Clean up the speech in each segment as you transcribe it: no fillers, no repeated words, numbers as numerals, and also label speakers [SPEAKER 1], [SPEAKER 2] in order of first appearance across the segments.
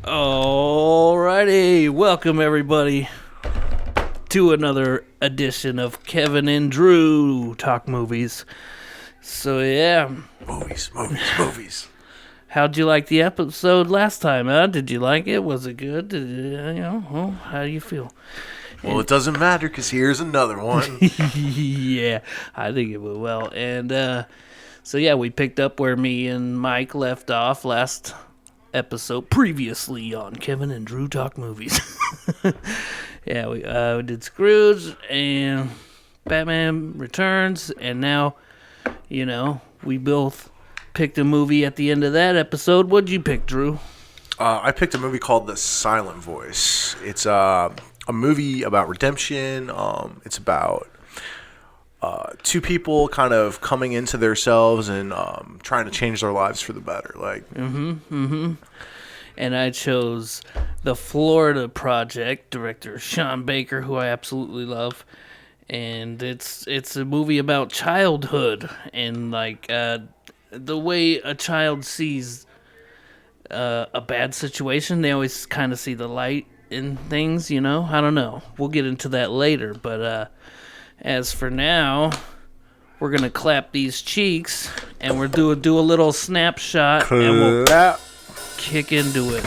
[SPEAKER 1] Alrighty, welcome everybody to another edition of Kevin and Drew Talk Movies. So yeah,
[SPEAKER 2] Movies.
[SPEAKER 1] How'd you like the episode last time? Did you like it? Was it good? How do you feel?
[SPEAKER 2] Well, it doesn't matter because here's another one.
[SPEAKER 1] Yeah, I think it went well. And so yeah, we picked up where me and Mike left off last episode previously on Kevin and Drew Talk Movies. Yeah, we did Scrooge and Batman Returns, and now, we both picked a movie at the end of that episode. What'd you pick, Drew?
[SPEAKER 2] I picked a movie called The Silent Voice. It's a movie about redemption. It's about two people kind of coming into themselves and trying to change their lives for the better.
[SPEAKER 1] And I chose The Florida Project, director Sean Baker, who I absolutely love. And it's a movie about childhood and the way a child sees a bad situation. They always kind of see the light in things, I don't know. We'll get into that later. But as for now, we're going to clap these cheeks and we're do a little snapshot. And we'll kick into it.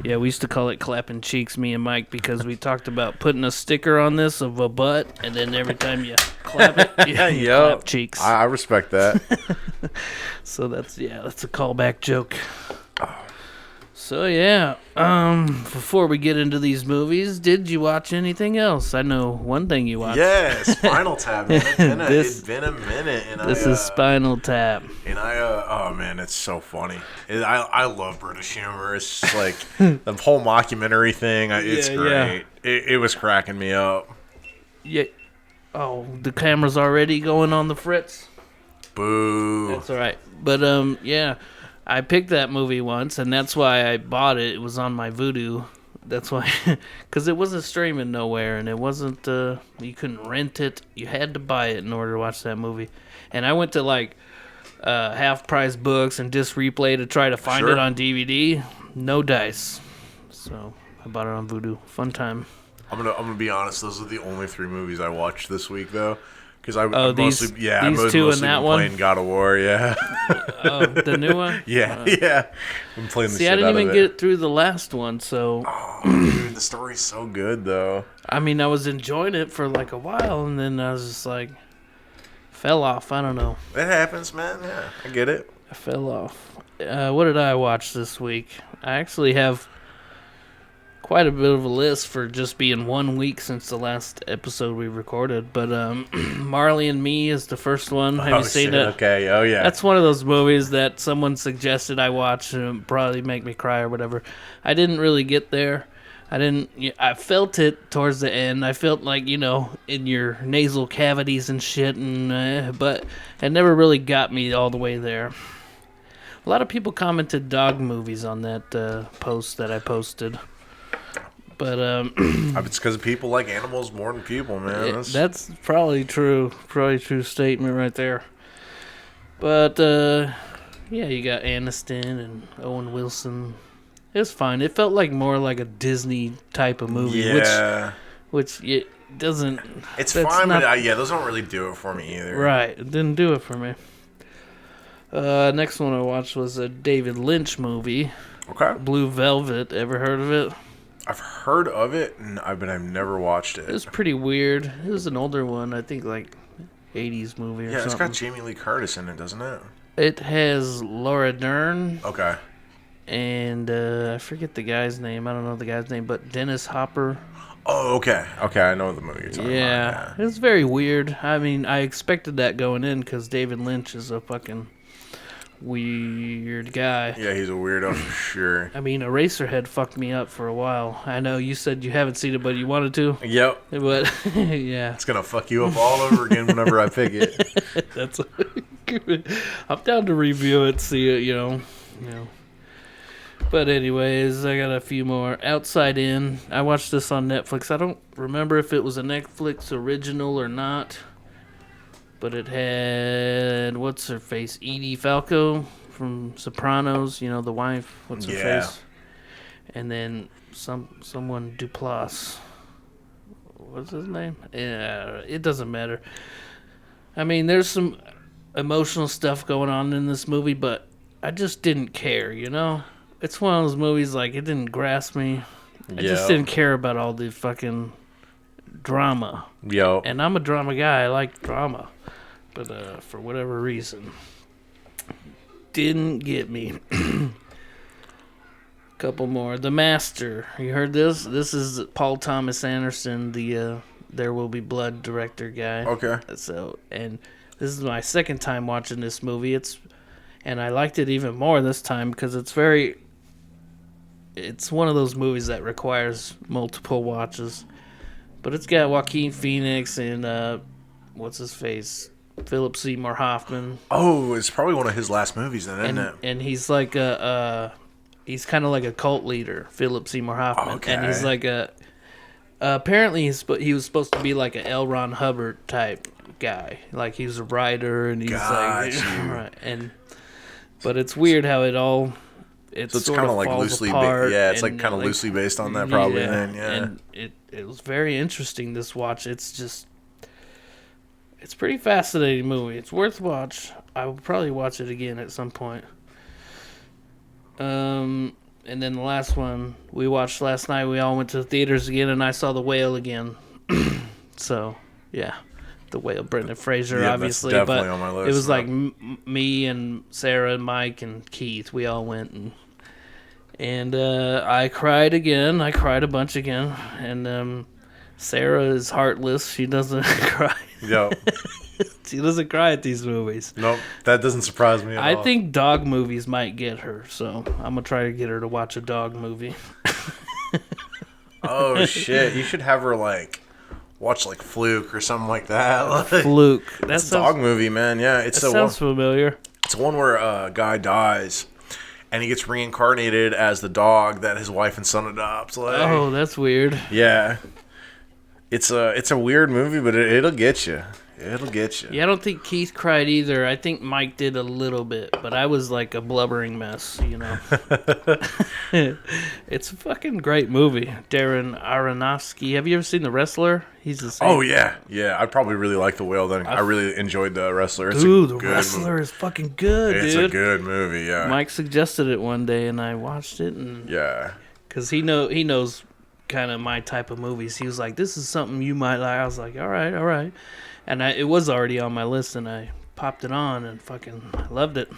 [SPEAKER 1] Yeah, we used to call it clapping cheeks, me and Mike, because we talked about putting a sticker on this of a butt, and then every time you clap it, you clap cheeks.
[SPEAKER 2] I respect that.
[SPEAKER 1] So that's a callback joke. So yeah, before we get into these movies, did you watch anything else? I know one thing you watched.
[SPEAKER 2] Yeah, Spinal Tap. Man. It's been a minute. And
[SPEAKER 1] this is Spinal Tap.
[SPEAKER 2] And oh man, it's so funny. I love British humor. It's just like the whole mockumentary thing. It's great. Yeah. It was cracking me up.
[SPEAKER 1] Yeah. Oh, the camera's already going on the fritz.
[SPEAKER 2] Boo.
[SPEAKER 1] That's all right. But yeah. I picked that movie once, and that's why I bought it. It was on my Vudu. That's why, because it wasn't streaming nowhere, and it wasn't, you couldn't rent it. You had to buy it in order to watch that movie. And I went to, half-price books and Disc Replay to try to find it on DVD. No dice. So I bought it on Vudu. Fun time.
[SPEAKER 2] I'm gonna be honest. Those are the only 3 movies I watched this week, though. Because I
[SPEAKER 1] these
[SPEAKER 2] mostly
[SPEAKER 1] two and that one
[SPEAKER 2] playing God of War, yeah.
[SPEAKER 1] Oh, the new one?
[SPEAKER 2] Yeah. I'm playing the shit
[SPEAKER 1] I didn't
[SPEAKER 2] out
[SPEAKER 1] even
[SPEAKER 2] of
[SPEAKER 1] get through the last one, so.
[SPEAKER 2] Oh, dude, the story's so good, though.
[SPEAKER 1] I mean, I was enjoying it for a while, and then I was just fell off. I don't know.
[SPEAKER 2] It happens, man. Yeah, I get it.
[SPEAKER 1] I fell off. What did I watch this week? I actually have quite a bit of a list for just being 1 week since the last episode we recorded, but Marley and Me is the first one. Have you seen it?
[SPEAKER 2] Okay, oh yeah.
[SPEAKER 1] That's one of those movies that someone suggested I watch and it'd probably make me cry or whatever. I didn't really get there. I felt it towards the end. I felt in your nasal cavities and shit, but it never really got me all the way there. A lot of people commented dog movies on that post that I posted. But
[SPEAKER 2] it's because people like animals more than people, man.
[SPEAKER 1] That's probably true. Probably true statement right there. But yeah, you got Aniston and Owen Wilson. It was fine. It felt more like a Disney type of movie.
[SPEAKER 2] Yeah.
[SPEAKER 1] Which it doesn't.
[SPEAKER 2] It's fine, but those don't really do it for me either.
[SPEAKER 1] Right. It didn't do it for me. Next one I watched was a David Lynch movie.
[SPEAKER 2] Okay.
[SPEAKER 1] Blue Velvet. Ever heard of it?
[SPEAKER 2] I've heard of it, but I've never watched it.
[SPEAKER 1] It was pretty weird. It was an older one, I think, 80s movie or something.
[SPEAKER 2] Yeah, it's got Jamie Lee Curtis in it, doesn't it?
[SPEAKER 1] It has Laura Dern.
[SPEAKER 2] Okay.
[SPEAKER 1] and I forget the guy's name. I don't know the guy's name, but Dennis Hopper.
[SPEAKER 2] Oh, okay. Okay, I know the movie you're talking about.
[SPEAKER 1] It was very weird. I mean, I expected that going in because David Lynch is a fucking weird guy.
[SPEAKER 2] Yeah, he's a weirdo for sure.
[SPEAKER 1] I mean, Eraserhead fucked me up for a while. I know you said you haven't seen it, but you wanted to.
[SPEAKER 2] Yep.
[SPEAKER 1] But yeah,
[SPEAKER 2] it's gonna fuck you up all over again whenever I pick it.
[SPEAKER 1] That's. I'm down to review it, see it. You know. But anyways, I got a few more. Outside In. I watched this on Netflix. I don't remember if it was a Netflix original or not. But it had, what's her face? Edie Falco from Sopranos, the wife. What's her face? And then someone Duplass. What's his name? Yeah, it doesn't matter. I mean, there's some emotional stuff going on in this movie, but I just didn't care, It's one of those movies, like, it didn't grasp me. I just didn't care about all the fucking drama.
[SPEAKER 2] Yo.
[SPEAKER 1] And I'm a drama guy. I like drama. But for whatever reason, didn't get me. Couple more. The Master. You heard this? This is Paul Thomas Anderson, the There Will Be Blood director guy.
[SPEAKER 2] Okay.
[SPEAKER 1] And this is my second time watching this movie. And I liked it even more this time because it's one of those movies that requires multiple watches. But it's got Joaquin Phoenix and what's his face? Philip Seymour Hoffman.
[SPEAKER 2] Oh, it's probably one of his last movies then, isn't it?
[SPEAKER 1] And he's like he's kind of like a cult leader, Philip Seymour Hoffman.
[SPEAKER 2] Okay.
[SPEAKER 1] And he's like apparently he was supposed to be like a L. Ron Hubbard type guy. Like he's a writer and he's right. But it's weird how it all
[SPEAKER 2] it's kind of like loosely it's like kind of loosely based on that probably then.
[SPEAKER 1] And it was very interesting this watch. It's a pretty fascinating movie. It's worth watch. I will probably watch it again at some point. And then the last one we watched last night, we all went to the theaters again, and I saw The Whale again. So, yeah. The Whale, Brendan Fraser, obviously.
[SPEAKER 2] That's definitely on my list.
[SPEAKER 1] It was like me and Sarah and Mike and Keith. We all went, and I cried again. I cried a bunch again. And Sarah is heartless. She doesn't cry.
[SPEAKER 2] Yep.
[SPEAKER 1] She doesn't cry at these movies.
[SPEAKER 2] Nope, that doesn't surprise me at all.
[SPEAKER 1] I think dog movies might get her, so I'm going to try to get her to watch a dog movie.
[SPEAKER 2] Oh, shit. You should have her, watch, Fluke or something like that.
[SPEAKER 1] Fluke.
[SPEAKER 2] That's a dog movie, man. Yeah,
[SPEAKER 1] that sounds familiar.
[SPEAKER 2] It's one where a guy dies, and he gets reincarnated as the dog that his wife and son adopts.
[SPEAKER 1] Oh, that's weird.
[SPEAKER 2] Yeah. It's a weird movie, but it'll get you. It'll get you.
[SPEAKER 1] Yeah, I don't think Keith cried either. I think Mike did a little bit, but I was like a blubbering mess, It's a fucking great movie. Darren Aronofsky. Have you ever seen The Wrestler? He's the same.
[SPEAKER 2] Oh, yeah. Yeah, I probably really like The Whale then. I really enjoyed The Wrestler. It's
[SPEAKER 1] The Wrestler is fucking good,
[SPEAKER 2] dude. It's
[SPEAKER 1] a
[SPEAKER 2] good movie, yeah.
[SPEAKER 1] Mike suggested it one day, and I watched it.
[SPEAKER 2] Yeah.
[SPEAKER 1] Because he knows kind of my type of movies. He was like, this is something you might like. I was like, all right. And it was already on my list, and I popped it on and fucking loved it.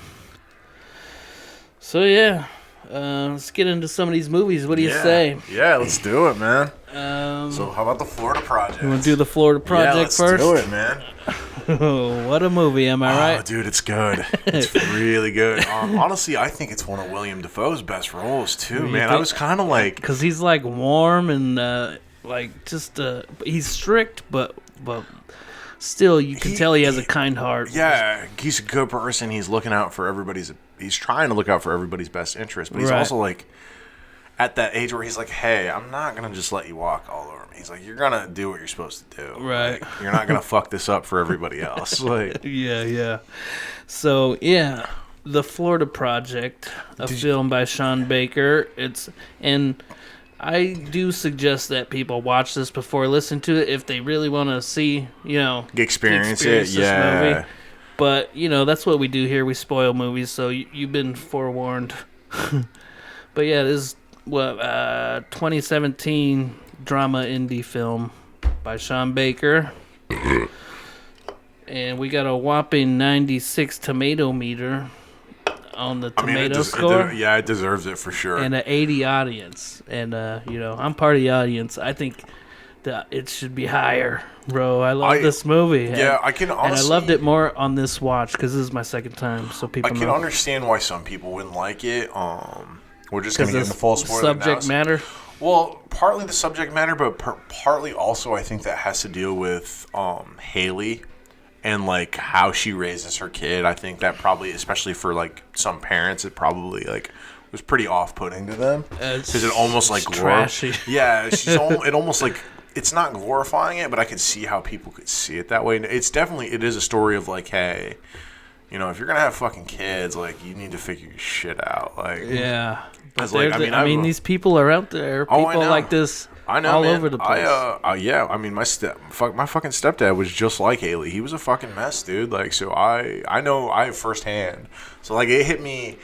[SPEAKER 1] So, yeah. Let's get into some of these movies. What do you say?
[SPEAKER 2] Yeah, let's do it, man. So how about the Florida Project?
[SPEAKER 1] You want to do the Florida Project first?
[SPEAKER 2] Yeah, let's do it, man.
[SPEAKER 1] Oh, what a movie, am I right?
[SPEAKER 2] Oh, dude, it's good. It's really good. Honestly, I think it's one of Willem Dafoe's best roles, too, man. I was kind of like...
[SPEAKER 1] Because he's, warm and, he's strict, but still, you can tell he has a kind heart.
[SPEAKER 2] Yeah, he's a good person. He's looking out for he's trying to look out for everybody's best interest, but he's also, at that age where he's like, hey, I'm not going to just let you walk all over me. He's like, you're going to do what you're supposed to do.
[SPEAKER 1] Right.
[SPEAKER 2] You're not going to fuck this up for everybody else.
[SPEAKER 1] Yeah. So, yeah, The Florida Project, a film by Sean Baker. And I do suggest that people watch this before listening to it if they really want to see,
[SPEAKER 2] experience this movie.
[SPEAKER 1] But, that's what we do here. We spoil movies, so you've been forewarned. But, yeah, this is 2017 drama indie film by Sean Baker. And we got a whopping 96 tomato meter. the
[SPEAKER 2] I mean,
[SPEAKER 1] tomato score.
[SPEAKER 2] it deserves it for sure.
[SPEAKER 1] And an 80 audience. And, I'm part of the audience. I think that it should be higher, bro. I love this movie.
[SPEAKER 2] Yeah, I can honestly...
[SPEAKER 1] And I loved it more on this watch because this is my second time, so people
[SPEAKER 2] I can understand why some people wouldn't like it. We're just going to get into full spoiler
[SPEAKER 1] subject matter?
[SPEAKER 2] Well, partly the subject matter, but partly also I think that has to deal with Haley and, like, how she raises her kid. I think that probably, especially for, like, some parents, it probably, like... was pretty off-putting to them because it almost like
[SPEAKER 1] trashy.
[SPEAKER 2] Yeah, it almost like it's not glorifying it, but I could see how people could see it that way. And it is a story of like, hey, if you're gonna have fucking kids, like you need to figure your shit out. Like,
[SPEAKER 1] yeah, but
[SPEAKER 2] like,
[SPEAKER 1] I mean, these people are out there. People like this.
[SPEAKER 2] I know,
[SPEAKER 1] all
[SPEAKER 2] man.
[SPEAKER 1] Over the place.
[SPEAKER 2] Yeah. I mean, my fucking stepdad was just like Haley. He was a fucking mess, dude. Like, so I know firsthand. So like, it hit me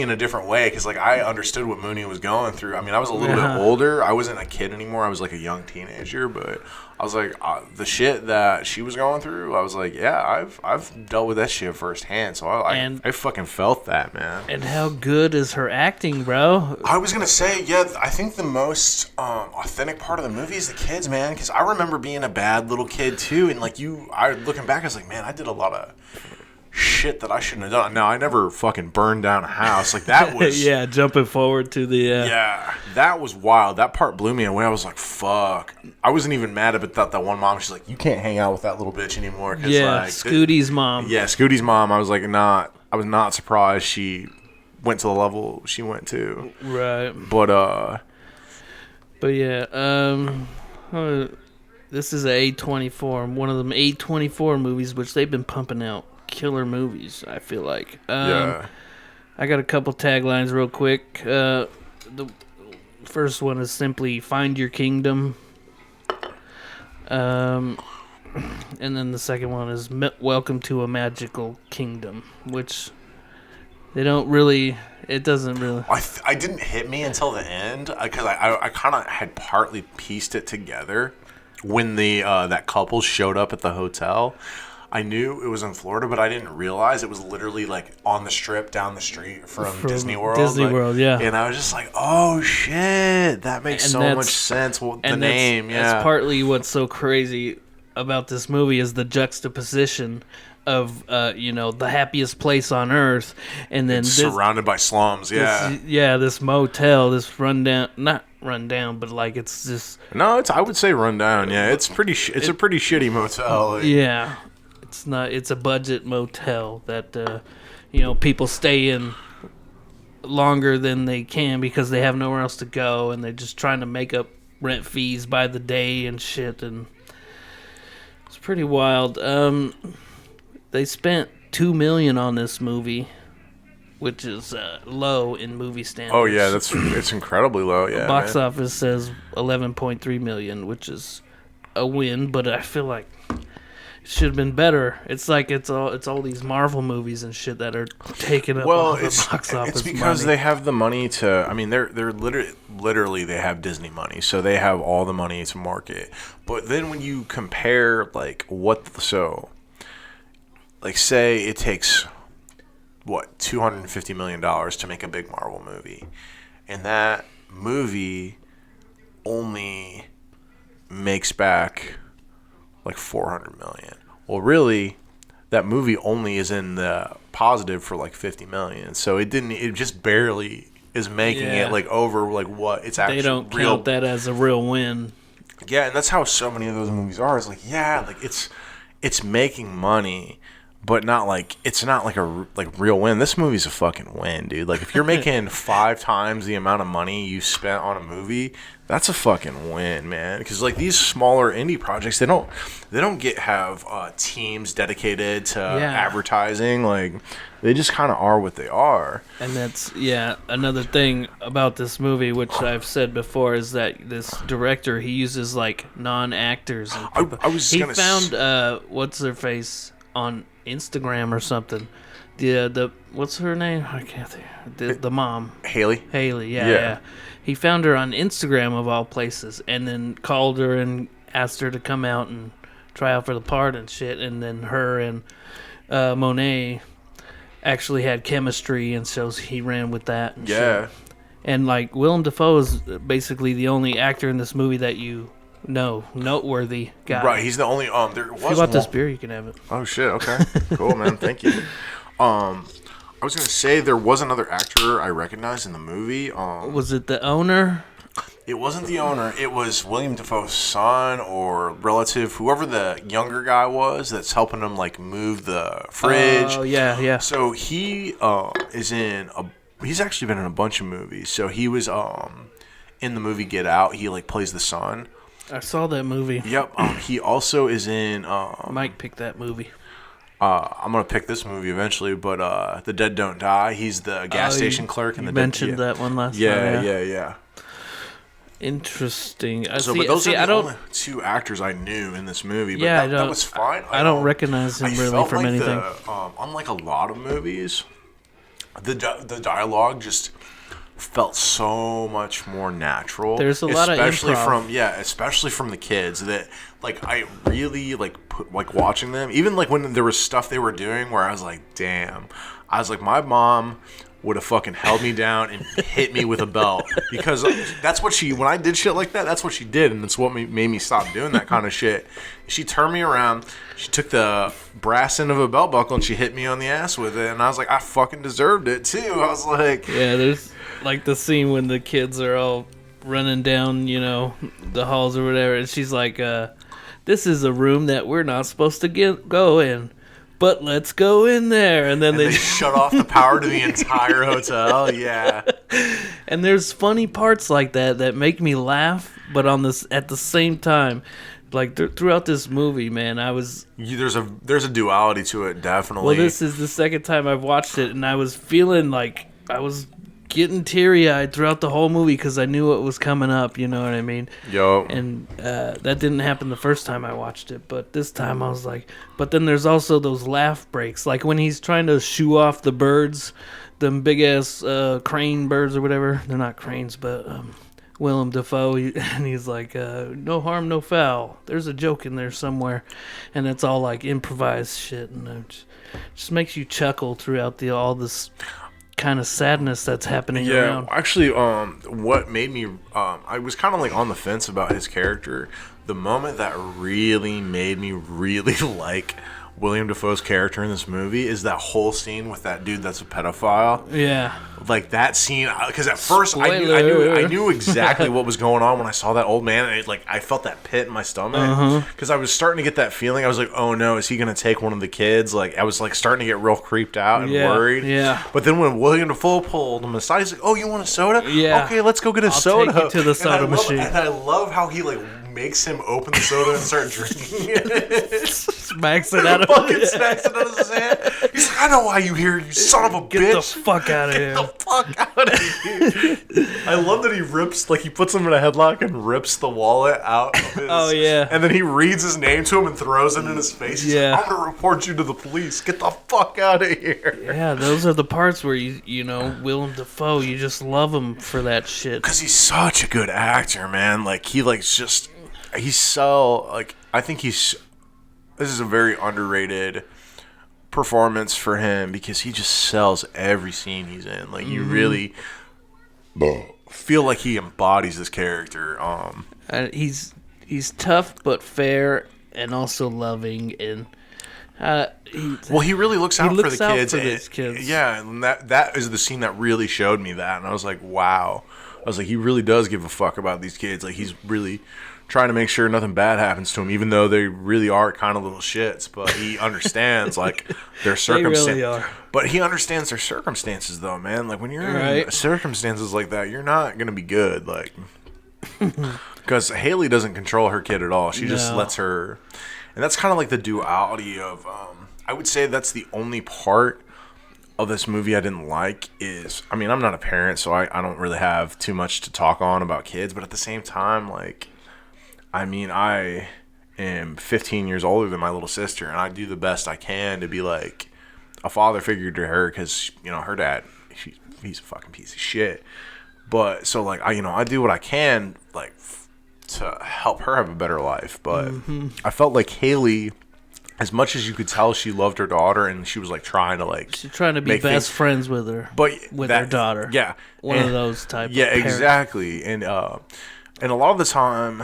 [SPEAKER 2] in a different way because like I understood what Mooney was going through. I mean, I was a little bit older. I wasn't a kid anymore. I was like a young teenager, but I was like the shit that she was going through. I was like, yeah, I've dealt with that shit firsthand. So I fucking felt that, man.
[SPEAKER 1] And how good is her acting, bro?
[SPEAKER 2] I was gonna say, yeah, I think the most authentic part of the movie is the kids, man. Because I remember being a bad little kid too, and like looking back, I was like, man, I did a lot of shit that I shouldn't have done. Now, I never fucking burned down a house. Like, that was...
[SPEAKER 1] yeah, jumping forward to the...
[SPEAKER 2] Yeah, that was wild. That part blew me away. I was like, fuck. I wasn't even mad about that one mom. She's like, you can't hang out with that little bitch anymore.
[SPEAKER 1] Yeah,
[SPEAKER 2] like,
[SPEAKER 1] Scooty's mom.
[SPEAKER 2] Yeah, Scooty's mom. I was like, I was not surprised she went to the level she went to.
[SPEAKER 1] Right.
[SPEAKER 2] But
[SPEAKER 1] yeah, this is a A24, one of them A24 movies, which they've been pumping out killer movies, I feel like.
[SPEAKER 2] Yeah.
[SPEAKER 1] I got a couple taglines real quick. The first one is simply "Find Your Kingdom," and then the second one is "Welcome to a Magical Kingdom," which they don't really. It doesn't really.
[SPEAKER 2] I didn't hit me until the end because I kind of had partly pieced it together when the that couple showed up at the hotel. I knew it was in Florida, but I didn't realize it was literally like on the strip down the street from Disney World.
[SPEAKER 1] Disney World, yeah.
[SPEAKER 2] And I was just like, "Oh shit, that makes so much sense." Well, the name, yeah.
[SPEAKER 1] That's partly what's so crazy about this movie is the juxtaposition of the happiest place on earth, and then
[SPEAKER 2] surrounded by slums. Yeah,
[SPEAKER 1] this motel, this not rundown, but like it's just
[SPEAKER 2] I would say rundown. Yeah, it's a pretty shitty motel. Like.
[SPEAKER 1] Yeah. It's a budget motel that people stay in longer than they can because they have nowhere else to go, and they're just trying to make up rent fees by the day and shit, and it's pretty wild. They spent $2 million on this movie, which is low in movie standards.
[SPEAKER 2] Oh yeah, it's incredibly low. Yeah,
[SPEAKER 1] box office says $11.3 million, which is a win, but I feel like should have been better. It's like it's all these Marvel movies and shit that are taking up all the box office.
[SPEAKER 2] It's because they have the money to. I mean, they're literally they have Disney money, so they have all the money to market. But then when you compare say it takes $250 million to make a big Marvel movie, and that movie only makes back like $400 million. Well, really, that movie only is in the positive for like $50 million. So it just barely is making it like over like what it's actually.
[SPEAKER 1] They don't count that as a real win.
[SPEAKER 2] Yeah, and that's how so many of those movies are. It's like it's making money, but it's not like a real win. This movie's a fucking win, dude. Like if you're making 5 times the amount of money you spent on a movie, that's a fucking win, man. Because like these smaller indie projects, they don't have teams dedicated to advertising. Like they just kind of are what they are.
[SPEAKER 1] And that's another thing about this movie, which I've said before, is that this director, he uses like non-actors. He found what's her face on Instagram or something. The what's her name? I can't think. The mom.
[SPEAKER 2] Haley,
[SPEAKER 1] yeah. He found her on Instagram of all places, and then called her and asked her to come out and try out for the part and shit. And then her and Monet actually had chemistry, and so he ran with that. And
[SPEAKER 2] Yeah.
[SPEAKER 1] shit. And like Willem Dafoe is basically the only actor in this movie that you know, noteworthy guy.
[SPEAKER 2] Right, he's the only there was
[SPEAKER 1] If you want this
[SPEAKER 2] one-
[SPEAKER 1] beer, you can have it.
[SPEAKER 2] Oh shit, okay. Cool, man. Thank you. I was going to say there was another actor I recognized in the movie.
[SPEAKER 1] Was it the owner?
[SPEAKER 2] It wasn't the owner. It was William Dafoe's son or relative, whoever the younger guy was that's helping him like move the fridge.
[SPEAKER 1] Oh yeah.
[SPEAKER 2] So he is in a. He's actually been in a bunch of movies. So he was in the movie Get Out. He like plays the son.
[SPEAKER 1] I saw that movie.
[SPEAKER 2] Yep. He also is in.
[SPEAKER 1] Mike picked that movie.
[SPEAKER 2] I'm gonna pick this movie eventually, but The Dead Don't Die. He's the gas station clerk in the.
[SPEAKER 1] You mentioned that one last time.
[SPEAKER 2] Yeah.
[SPEAKER 1] Interesting.
[SPEAKER 2] But those are the only two actors I knew in this movie. But
[SPEAKER 1] Yeah,
[SPEAKER 2] that was fine.
[SPEAKER 1] I don't recognize him really from anything.
[SPEAKER 2] Unlike a lot of movies, the dialogue just felt so much more natural.
[SPEAKER 1] There's a lot of improv.
[SPEAKER 2] Especially from the kids that like I really like watching them. Even like when there was stuff they were doing where I was like, damn. I was like, my mom would have fucking held me down and hit me with a belt because that's what when I did shit like that, that's what she did, and it's what made me stop doing that kind of shit. She turned me around, she took the brass end of a belt buckle and she hit me on the ass with it, and I was like, I fucking deserved it too. I was like,
[SPEAKER 1] yeah, there's like the scene when the kids are all running down, the halls or whatever, and she's like, this is a room that we're not supposed to go in. But let's go in there, and then they
[SPEAKER 2] shut off the power to the entire hotel. Yeah,
[SPEAKER 1] and there's funny parts like that make me laugh, but at the same time, like throughout this movie, man,
[SPEAKER 2] there's a duality to it, definitely.
[SPEAKER 1] Well, this is the second time I've watched it, and I was feeling like I was getting teary-eyed throughout the whole movie because I knew what was coming up, you know what I mean?
[SPEAKER 2] Yo.
[SPEAKER 1] And that didn't happen the first time I watched it, but this time I was like... But then there's also those laugh breaks, like when he's trying to shoo off the birds, them big-ass crane birds or whatever. They're not cranes, but Willem Dafoe, and he's like, no harm, no foul. There's a joke in there somewhere. And it's all like improvised shit, and it just makes you chuckle throughout all this... kind of sadness that's happening around.
[SPEAKER 2] Actually, what made me I was kind of like on the fence about his character. The moment that really made me really like William Dafoe's character in this movie is that whole scene with that dude that's a pedophile.
[SPEAKER 1] Yeah,
[SPEAKER 2] like that scene, because at first I knew exactly what was going on when I saw that old man, and I felt that pit in my stomach because I was starting to get that feeling. I was like, oh no, is he gonna take one of the kids? Like I was like starting to get real creeped out and worried.
[SPEAKER 1] Yeah.
[SPEAKER 2] But then when William Dafoe pulled him aside, he's like, oh, you want a soda?
[SPEAKER 1] Yeah.
[SPEAKER 2] Okay, let's go get a soda.
[SPEAKER 1] Take you to the soda machine.
[SPEAKER 2] And I love how he makes him open the soda and start drinking it.
[SPEAKER 1] Smacks it out of
[SPEAKER 2] fucking smacks it out of his hand. He's like, I know why you here, you son of a bitch.
[SPEAKER 1] Get the fuck out of here.
[SPEAKER 2] Get the fuck out of here. I love that he rips, he puts him in a headlock and rips the wallet out of his.
[SPEAKER 1] Oh, yeah.
[SPEAKER 2] And then he reads his name to him and throws it in his face. He's
[SPEAKER 1] Yeah.
[SPEAKER 2] like, I'm going to report you to the police. Get the fuck out of here.
[SPEAKER 1] Yeah, those are the parts where Willem Dafoe, you just love him for that shit.
[SPEAKER 2] Because he's such a good actor, man. He's so, I think this is a very underrated performance for him because he just sells every scene he's in. You really feel like he embodies this character.
[SPEAKER 1] He's tough but fair and also loving, and
[SPEAKER 2] he really looks out for the kids.
[SPEAKER 1] His kids.
[SPEAKER 2] Yeah, and that is the scene that really showed me that, and I was like, wow. I was like, he really does give a fuck about these kids. He's really trying to make sure nothing bad happens to them, even though they really are kind of little shits. But he understands their circumstances.
[SPEAKER 1] They really are.
[SPEAKER 2] But he understands their circumstances, though, man. When you're in circumstances like that, you're not gonna be good. Because Haley doesn't control her kid at all. She just lets her, and that's kind of the duality of. I would say that's the only part of this movie I didn't like is. I mean, I'm not a parent, so I don't really have too much to talk on about kids. But at the same time, I am 15 years older than my little sister, and I do the best I can to be a father figure to her because, her dad, he's a fucking piece of shit. But, so, I do what I can, to help her have a better life. But I felt like Haley as much as you could tell she loved her daughter and she was like trying to like
[SPEAKER 1] she's trying to be best friends with her,
[SPEAKER 2] but
[SPEAKER 1] her daughter.
[SPEAKER 2] Yeah,
[SPEAKER 1] one of those type.
[SPEAKER 2] Yeah,
[SPEAKER 1] of parents.
[SPEAKER 2] exactly. And a lot of the time,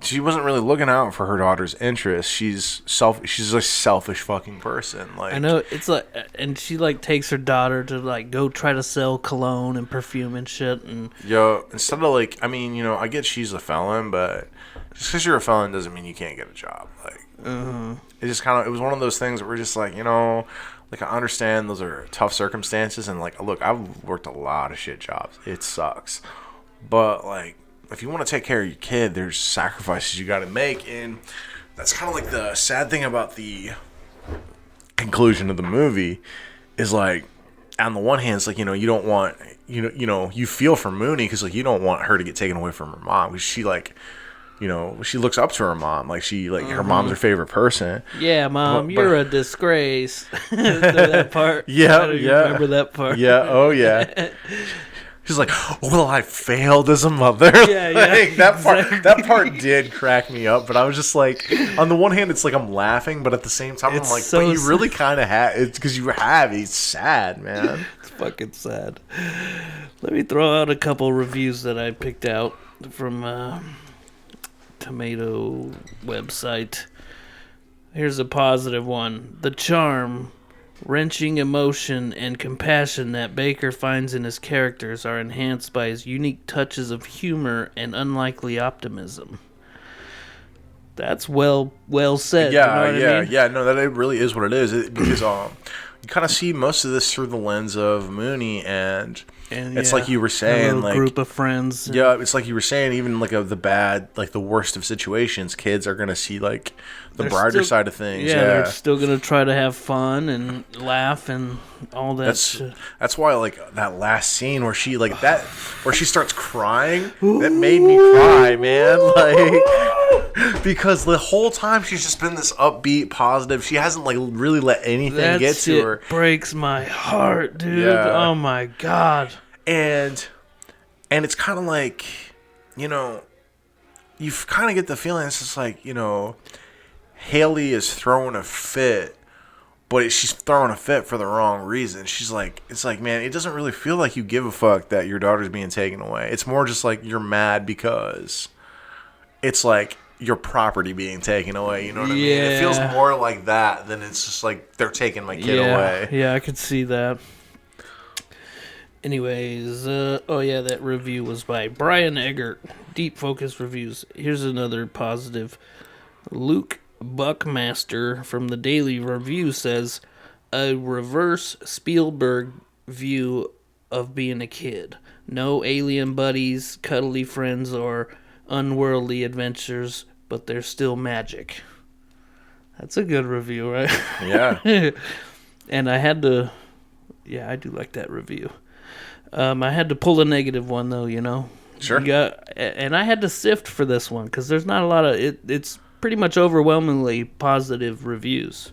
[SPEAKER 2] she wasn't really looking out for her daughter's interests. She's a selfish fucking person. Like,
[SPEAKER 1] I know, it's like, and she like takes her daughter to like go try to sell cologne and perfume and shit. And
[SPEAKER 2] instead of like, I mean, I get she's a felon, but just because you're a felon doesn't mean you can't get a job. Like, it just kind of, it was one of those things where we're just like, like I understand those are tough circumstances, and like, look, I've worked a lot of shit jobs. It sucks, but like, if you want to take care of your kid, there's sacrifices you got to make, and that's kind of like the sad thing about the conclusion of the movie is like, on the one hand, it's like, you don't want, you feel for Mooney because like you don't want her to get taken away from her mom, because she like, she looks up to her mom, like she like her mom's her favorite person.
[SPEAKER 1] Yeah, Mom, you're a disgrace. That part.
[SPEAKER 2] Yeah,
[SPEAKER 1] remember that part?
[SPEAKER 2] Yeah, oh yeah. She's like, well, I failed as a mother.
[SPEAKER 1] Yeah,
[SPEAKER 2] like, that part did crack me up, but I was just like, on the one hand, it's like I'm laughing, but at the same time, I'm like, so but you really kind of have. It's because you have. It's sad, man.
[SPEAKER 1] It's fucking sad. Let me throw out a couple reviews that I picked out from Tomato website. Here's a positive one. The charm, wrenching emotion, and compassion that Baker finds in his characters are enhanced by his unique touches of humor and unlikely optimism. That's well said.
[SPEAKER 2] Yeah,
[SPEAKER 1] you know what I mean?
[SPEAKER 2] yeah. No, that it really is what it is. Because you kind of see most of this through the lens of Mooney, and it's like you were saying, like
[SPEAKER 1] group of friends.
[SPEAKER 2] Yeah, it's like you were saying, even like the bad, like the worst of situations, kids are gonna see like the brighter side of things.
[SPEAKER 1] Yeah, they're still gonna try to have fun and laugh and all that.
[SPEAKER 2] That's why like that last scene where she like that, where she starts crying, that made me cry, man. Like, because the whole time she's just been this upbeat, positive. She hasn't like really let anything get to her.
[SPEAKER 1] Breaks my heart, dude.
[SPEAKER 2] Yeah.
[SPEAKER 1] Oh my god.
[SPEAKER 2] And it's kind of like, you kind of get the feeling it's just like, Haley is throwing a fit, but she's throwing a fit for the wrong reason. She's like, it's like, man, it doesn't really feel like you give a fuck that your daughter's being taken away. It's more just like you're mad because it's like your property being taken away. You know what I mean? It feels more like that than it's just like they're taking my kid away.
[SPEAKER 1] Yeah, I could see that. Anyways, that review was by Brian Eggert, Deep Focus Reviews. Here's another positive. Luke Buckmaster from the Daily Review says, a reverse Spielberg view of being a kid. No alien buddies, cuddly friends, or unworldly adventures, but there's still magic. That's a good review, right?
[SPEAKER 2] Yeah.
[SPEAKER 1] And I had to... Yeah, I do like that review. I had to pull a negative one, though,
[SPEAKER 2] Sure.
[SPEAKER 1] And I had to sift for this one, because there's not a lot of... It's pretty much overwhelmingly positive reviews.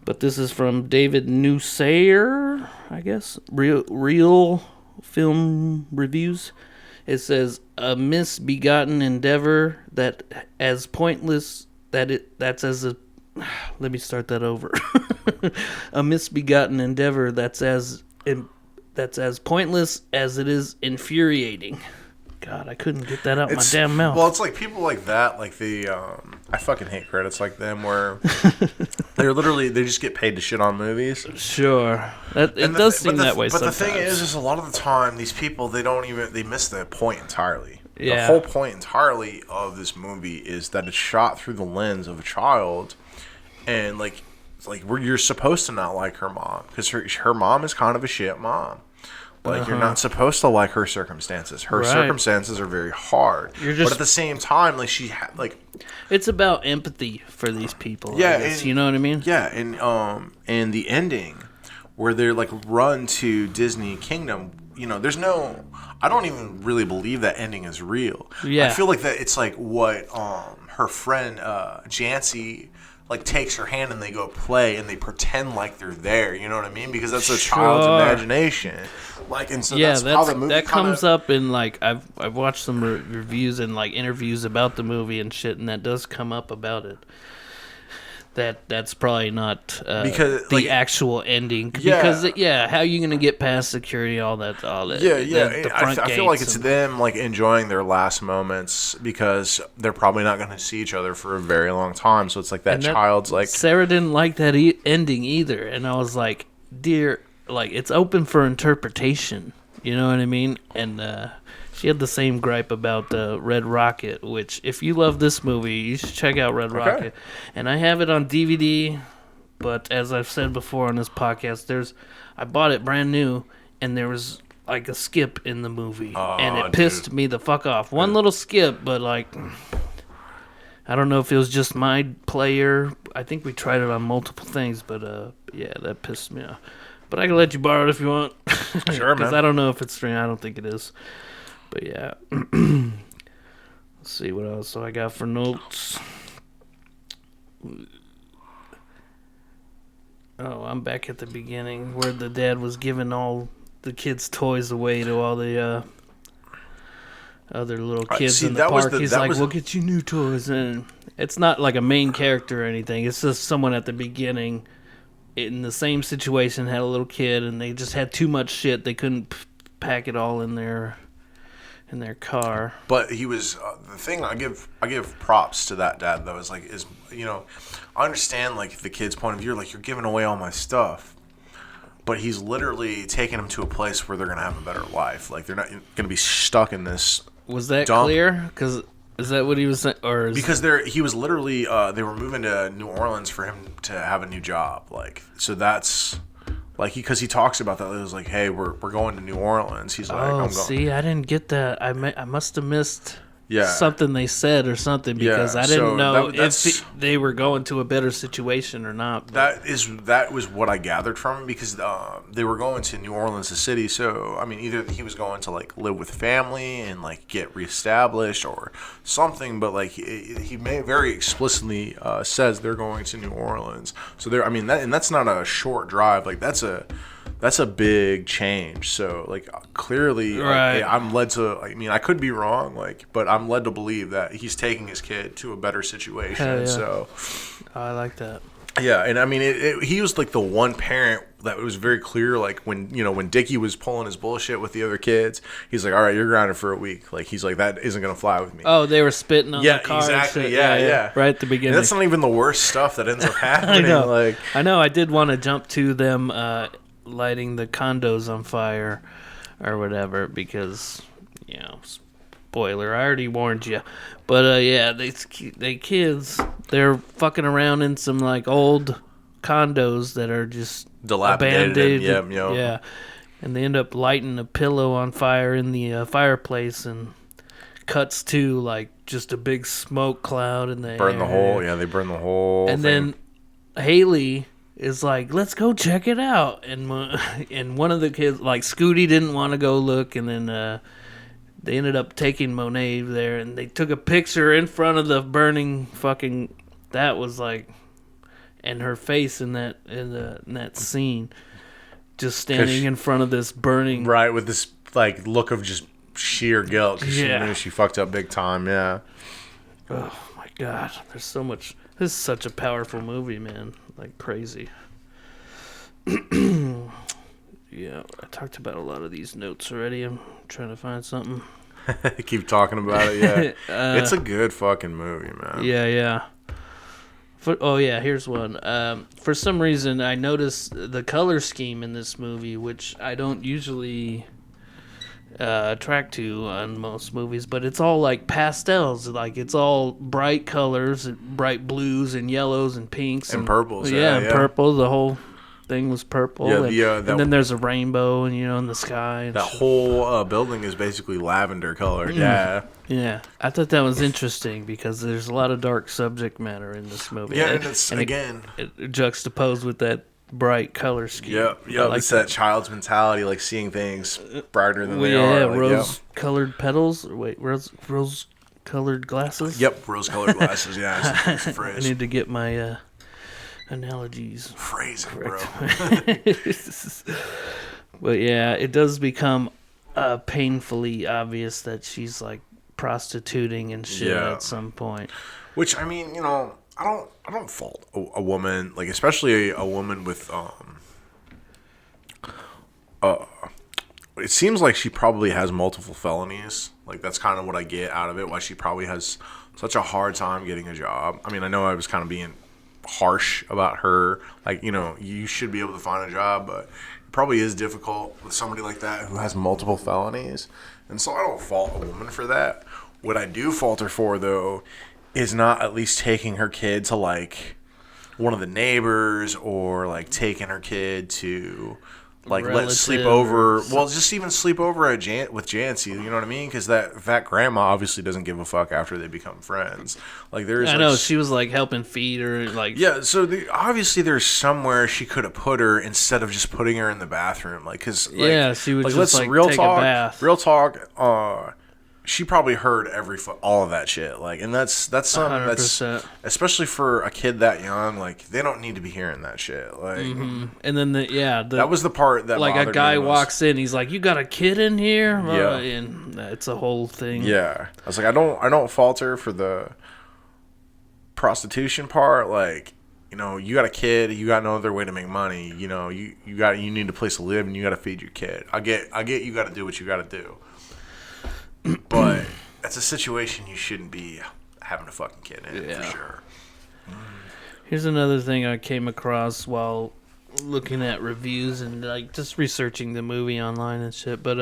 [SPEAKER 1] But this is from David Newsayer, I guess. Real Film Reviews. It says, a misbegotten endeavor that as pointless... That's as a... Let me start that over. A misbegotten endeavor that's as pointless as it is infuriating. God, I couldn't get that out my damn mouth.
[SPEAKER 2] Well, it's like people like that, like the I fucking hate credits like them where they just get paid to shit on movies.
[SPEAKER 1] Sure, it does seem that way.
[SPEAKER 2] But
[SPEAKER 1] sometimes.
[SPEAKER 2] the thing is a lot of the time these people they miss the point entirely.
[SPEAKER 1] Yeah.
[SPEAKER 2] The whole point entirely of this movie is that it's shot through the lens of a child, and like where you're supposed to not like her mom because her mom is kind of a shit mom. Like, you're not supposed to like her circumstances. Her circumstances are very hard. But at the same time, like,
[SPEAKER 1] it's about empathy for these people.
[SPEAKER 2] Yeah.
[SPEAKER 1] I guess, you know what I mean?
[SPEAKER 2] Yeah. And the ending where they're, like, run to Disney Kingdom, I don't even really believe that ending is real.
[SPEAKER 1] Yeah.
[SPEAKER 2] I feel like that it's, like, what her friend, Jancy, like, takes her hand and they go play and they pretend like they're there. You know what I mean? Because that's a child's imagination. Like, and so that's how the movie
[SPEAKER 1] that comes up in, like, I've watched some reviews and, like, interviews about the movie and shit, and that does come up about it. that's probably not
[SPEAKER 2] because
[SPEAKER 1] the actual ending.
[SPEAKER 2] Yeah.
[SPEAKER 1] Because how are you gonna get past security? All that. The front
[SPEAKER 2] I feel like
[SPEAKER 1] gates
[SPEAKER 2] it's them like enjoying their last moments because they're probably not going to see each other for a very long time. So it's like that
[SPEAKER 1] and
[SPEAKER 2] child's like
[SPEAKER 1] Sarah didn't like that ending either, and I was like, dear, like it's open for interpretation. You know what I mean? And she had the same gripe about Red Rocket, which if you love this movie, you should check out Red Rocket. And I have it on DVD, but as I've said before on this podcast, I bought it brand new, and there was like a skip in the movie, and it pissed me the fuck off. One little skip, but like, I don't know if it was just my player. I think we tried it on multiple things, but that pissed me off. But I can let you borrow it if you want.
[SPEAKER 2] Sure, man.
[SPEAKER 1] Because I don't know if it's streaming. I don't think it is. But yeah. Let's see what else I got for notes. Oh, I'm back at the beginning where the dad was giving all the kids' toys away to all the other little kids in the park. He's like, we'll get you new toys. And it's not like a main character or anything. It's just someone at the beginning in the same situation had a little kid, and they just had too much shit. They couldn't pack it all in their car.
[SPEAKER 2] But he was the thing. I give props to that dad though. Is I understand like the kid's point of view. Like, you're giving away all my stuff, but he's literally taking them to a place where they're gonna have a better life. Like, they're not gonna be stuck in this.
[SPEAKER 1] Was that
[SPEAKER 2] dump.
[SPEAKER 1] Clear? Because is that what he was saying?
[SPEAKER 2] Because he was literally they were moving to New Orleans for him to have a new job. Like, so that's like because he talks about that. It was like, hey, we're going to New Orleans. He's like, I'm going.
[SPEAKER 1] See, I didn't get that. I must have missed
[SPEAKER 2] Yeah.
[SPEAKER 1] something they said or something because
[SPEAKER 2] Yeah,
[SPEAKER 1] I didn't
[SPEAKER 2] so
[SPEAKER 1] know
[SPEAKER 2] that's-
[SPEAKER 1] if they were going to a better situation or not. But
[SPEAKER 2] That was what I gathered from him because they were going to New Orleans, the city. So I mean, either he was going to like live with family and like get reestablished or something. But like he may very explicitly says they're going to New Orleans. So I mean, that's not a short drive. Like that's a big change. So like clearly,
[SPEAKER 1] Right.
[SPEAKER 2] I'm led to. I mean, I could be wrong. Like, but I'm led to believe that he's taking his kid to a better situation.
[SPEAKER 1] Hell yeah.
[SPEAKER 2] So.
[SPEAKER 1] I like that.
[SPEAKER 2] Yeah, and I mean, he was like the one parent that was very clear. Like when Dickie was pulling his bullshit with the other kids, he's like, "All right, you're grounded for a week." Like he's like, "That isn't gonna fly with me."
[SPEAKER 1] Oh, they were spitting on the car.
[SPEAKER 2] Exactly.
[SPEAKER 1] And shit.
[SPEAKER 2] Yeah.
[SPEAKER 1] Right at the beginning.
[SPEAKER 2] And that's not even the worst stuff that ends up happening.
[SPEAKER 1] I know. I did want to jump to them lighting the condos on fire or whatever because, spoiler, I already warned you. But they kids, they're fucking around in some like old condos that are just
[SPEAKER 2] dilapidated.
[SPEAKER 1] abandoned.
[SPEAKER 2] Yeah.
[SPEAKER 1] And they end up lighting a pillow on fire in the fireplace and cuts to like just a big smoke cloud in the air.
[SPEAKER 2] They burn the whole
[SPEAKER 1] And
[SPEAKER 2] thing.
[SPEAKER 1] then Haley is like, let's go check it out. And one of the kids, like Scooty, didn't want to go look. And then they ended up taking Monet there. And they took a picture in front of the burning fucking... That was like... And her face in that scene. Just standing in front of this burning...
[SPEAKER 2] Right, with this like look of just sheer guilt. Because she knew she fucked up big time, yeah.
[SPEAKER 1] Oh, my God. There's so much... This is such a powerful movie, man. Like crazy. Yeah, I talked about a lot of these notes already. I'm trying to find something.
[SPEAKER 2] Keep talking about it, yeah. It's a good fucking movie, man.
[SPEAKER 1] Yeah. Here's one. For some reason, I noticed the color scheme in this movie, which I don't usually attract to on most movies, but it's all like pastels. Like it's all bright colors, bright blues and yellows and pinks
[SPEAKER 2] and purples.
[SPEAKER 1] And purple. The whole thing was purple.
[SPEAKER 2] Yeah,
[SPEAKER 1] and then there's a rainbow and in the sky. And
[SPEAKER 2] that whole building is basically lavender colored. Yeah.
[SPEAKER 1] Yeah, I thought that was interesting because there's a lot of dark subject matter in this movie.
[SPEAKER 2] Yeah, and it's
[SPEAKER 1] it juxtaposed with that bright color scheme.
[SPEAKER 2] Yeah, like it's that child's mentality, like seeing things brighter than they are.
[SPEAKER 1] Yeah, rose-colored petals. Wait, rose-colored glasses.
[SPEAKER 2] Yep, rose-colored glasses. Yeah, it's a phrase.
[SPEAKER 1] I need to get my analogies.
[SPEAKER 2] Phrasing, bro.
[SPEAKER 1] But yeah, it does become painfully obvious that she's like prostituting and shit at some point.
[SPEAKER 2] Which, I mean, I don't fault a woman, like especially a woman with it seems like she probably has multiple felonies. Like that's kind of what I get out of it. Why she probably has such a hard time getting a job. I mean, I know I was kind of being harsh about her. Like, you know, you should be able to find a job, but it probably is difficult with somebody like that who has multiple felonies. And so I don't fault a woman for that. What I do fault her for, though, is not at least taking her kid to like one of the neighbors or like taking her kid to like let sleep over. Well, just even sleep over at with Jancy. You know what I mean? Because that grandma obviously doesn't give a fuck after they become friends. Like there's,
[SPEAKER 1] I know she was like helping feed her. Like
[SPEAKER 2] yeah, so obviously there's somewhere she could have put her instead of just putting her in the bathroom. Like because like,
[SPEAKER 1] yeah, she would
[SPEAKER 2] like,
[SPEAKER 1] just
[SPEAKER 2] let's
[SPEAKER 1] like
[SPEAKER 2] real
[SPEAKER 1] take
[SPEAKER 2] talk,
[SPEAKER 1] a bath.
[SPEAKER 2] Real talk. She probably heard all of that shit. Like, and that's something
[SPEAKER 1] 100%.
[SPEAKER 2] that's especially for a kid that young. Like, they don't need to be hearing that shit. Like,
[SPEAKER 1] and then
[SPEAKER 2] that was the part that
[SPEAKER 1] like a
[SPEAKER 2] bothered
[SPEAKER 1] guy
[SPEAKER 2] me most.
[SPEAKER 1] walks in, he's like, "You got a kid in here?"
[SPEAKER 2] Yeah,
[SPEAKER 1] and it's a whole thing.
[SPEAKER 2] Yeah, I was like, I don't fault her for the prostitution part. Like, you know, you got a kid, you got no other way to make money. You know, you need a place to live, and you got to feed your kid. I get, you got to do what you got to do. But that's a situation you shouldn't be having a fucking kid in, for sure.
[SPEAKER 1] Here's another thing I came across while looking at reviews and like just researching the movie online and shit. But